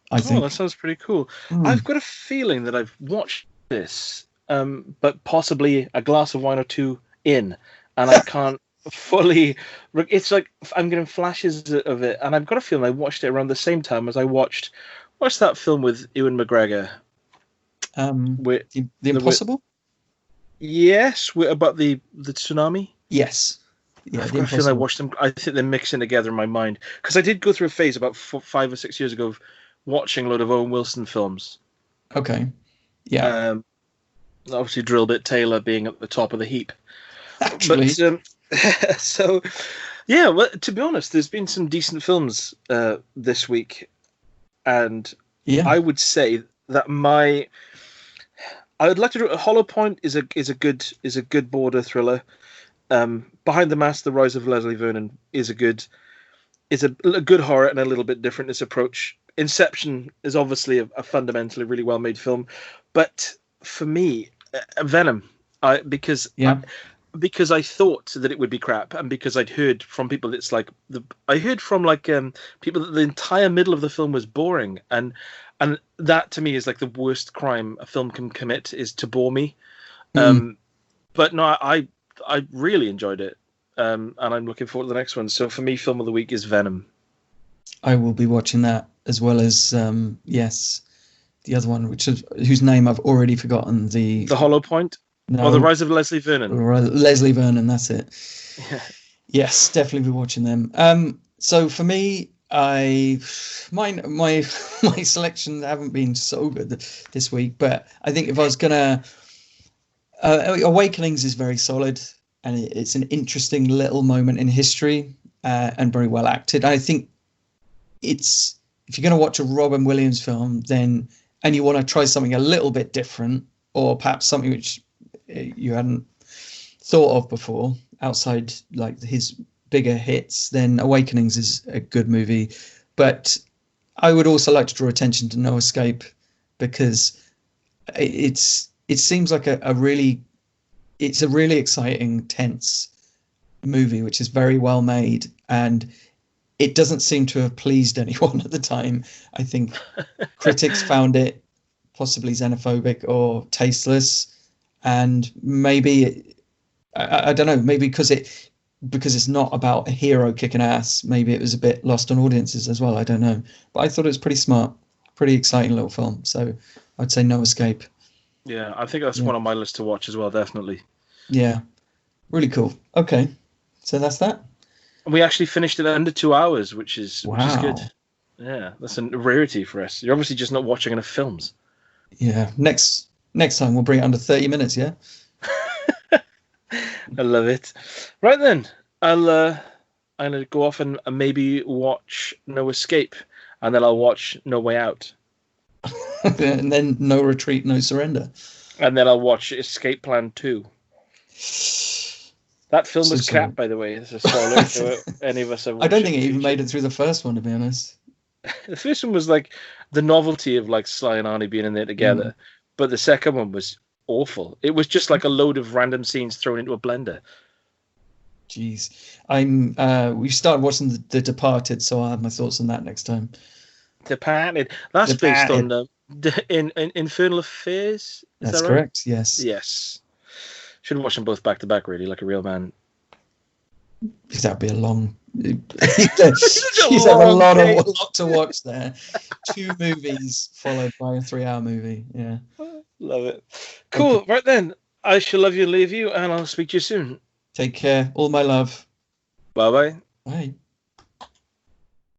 I think. Oh, that sounds pretty cool. I've got a feeling that I've watched this, but possibly a glass of wine or two in, and I can't fully. It's like I'm getting flashes of it, and I've got a feeling I watched it around the same time as I watched. What's that film with Ewan McGregor? The Impossible. Yes, about the tsunami. Yes. Yeah, I've got a feeling I watched them. I think they're mixing together in my mind, because I did go through a phase about 5 or 6 years ago of watching a lot of Owen Wilson films. Okay. Yeah. Obviously, Drill Bit Taylor being at the top of the heap. Actually. But, so, yeah, well, to be honest, there's been some decent films this week. And I would say that I would like to do a Hollow Point is a good border thriller. Behind the Mask, The Rise of Leslie Vernon is a good horror and a little bit different in its approach. Inception is obviously a fundamentally really well made film, but for me, Venom, because I thought that it would be crap, and because I'd heard from people people that the entire middle of the film was boring, and that to me is like the worst crime a film can commit, is to bore me. But no, I really enjoyed it, and I'm looking forward to the next one. So for me, film of the week is Venom. I will be watching that, as well as the other one, whose name I've already forgotten. The Hollow Point. No, The Rise of Leslie Vernon. Leslie Vernon, that's it. Yeah. Yes, definitely be watching them. So for me, my selections haven't been so good this week, but I think if I was gonna, Awakenings is very solid, and it's an interesting little moment in history, and very well acted. I think if you're going to watch a Robin Williams film, and you want to try something a little bit different, or perhaps something which you hadn't thought of before outside like his bigger hits, then Awakenings is a good movie. But I would also like to draw attention to No Escape, because it seems like a really exciting, tense movie, which is very well made, and it doesn't seem to have pleased anyone at the time. I think critics found it possibly xenophobic or tasteless, and maybe I don't know, maybe because it's not about a hero kicking ass, maybe it was a bit lost on audiences as well. I don't know, but I thought it was pretty smart, pretty exciting little film. So I'd say No Escape. Yeah, I think that's one on my list to watch as well, definitely. Yeah, really cool. Okay, so that's that. We actually finished it under 2 hours, which is good. Yeah, that's a rarity for us. You're obviously just not watching enough films. Yeah, next time we'll bring it under 30 minutes. Yeah. I love it. Right then, I'm gonna go off and maybe watch No Escape, and then I'll watch No Way Out, and then No Retreat, No Surrender, and then I'll watch Escape Plan 2. That film So was sorry. crap, by the way. It's a spoiler to any of us. I don't think it even made it through the first one, to be honest. The first one was like the novelty of like Sly and Arnie being in there together, but the second one was awful. It was just like a load of random scenes thrown into a blender. Jeez, we started watching The Departed, so I'll have my thoughts on that next time. Departed. That's based on in Infernal Affairs. That's that right? Correct. Yes. Yes. Should watch them both back to back, really, like a real man. Because that'd be a long. You'd have a lot to watch there. 2 movies followed by a 3-hour movie. Yeah. Love it. Cool. Okay. Right then, I shall love you and leave you, and I'll speak to you soon. Take care. All my love. Bye-bye. Bye.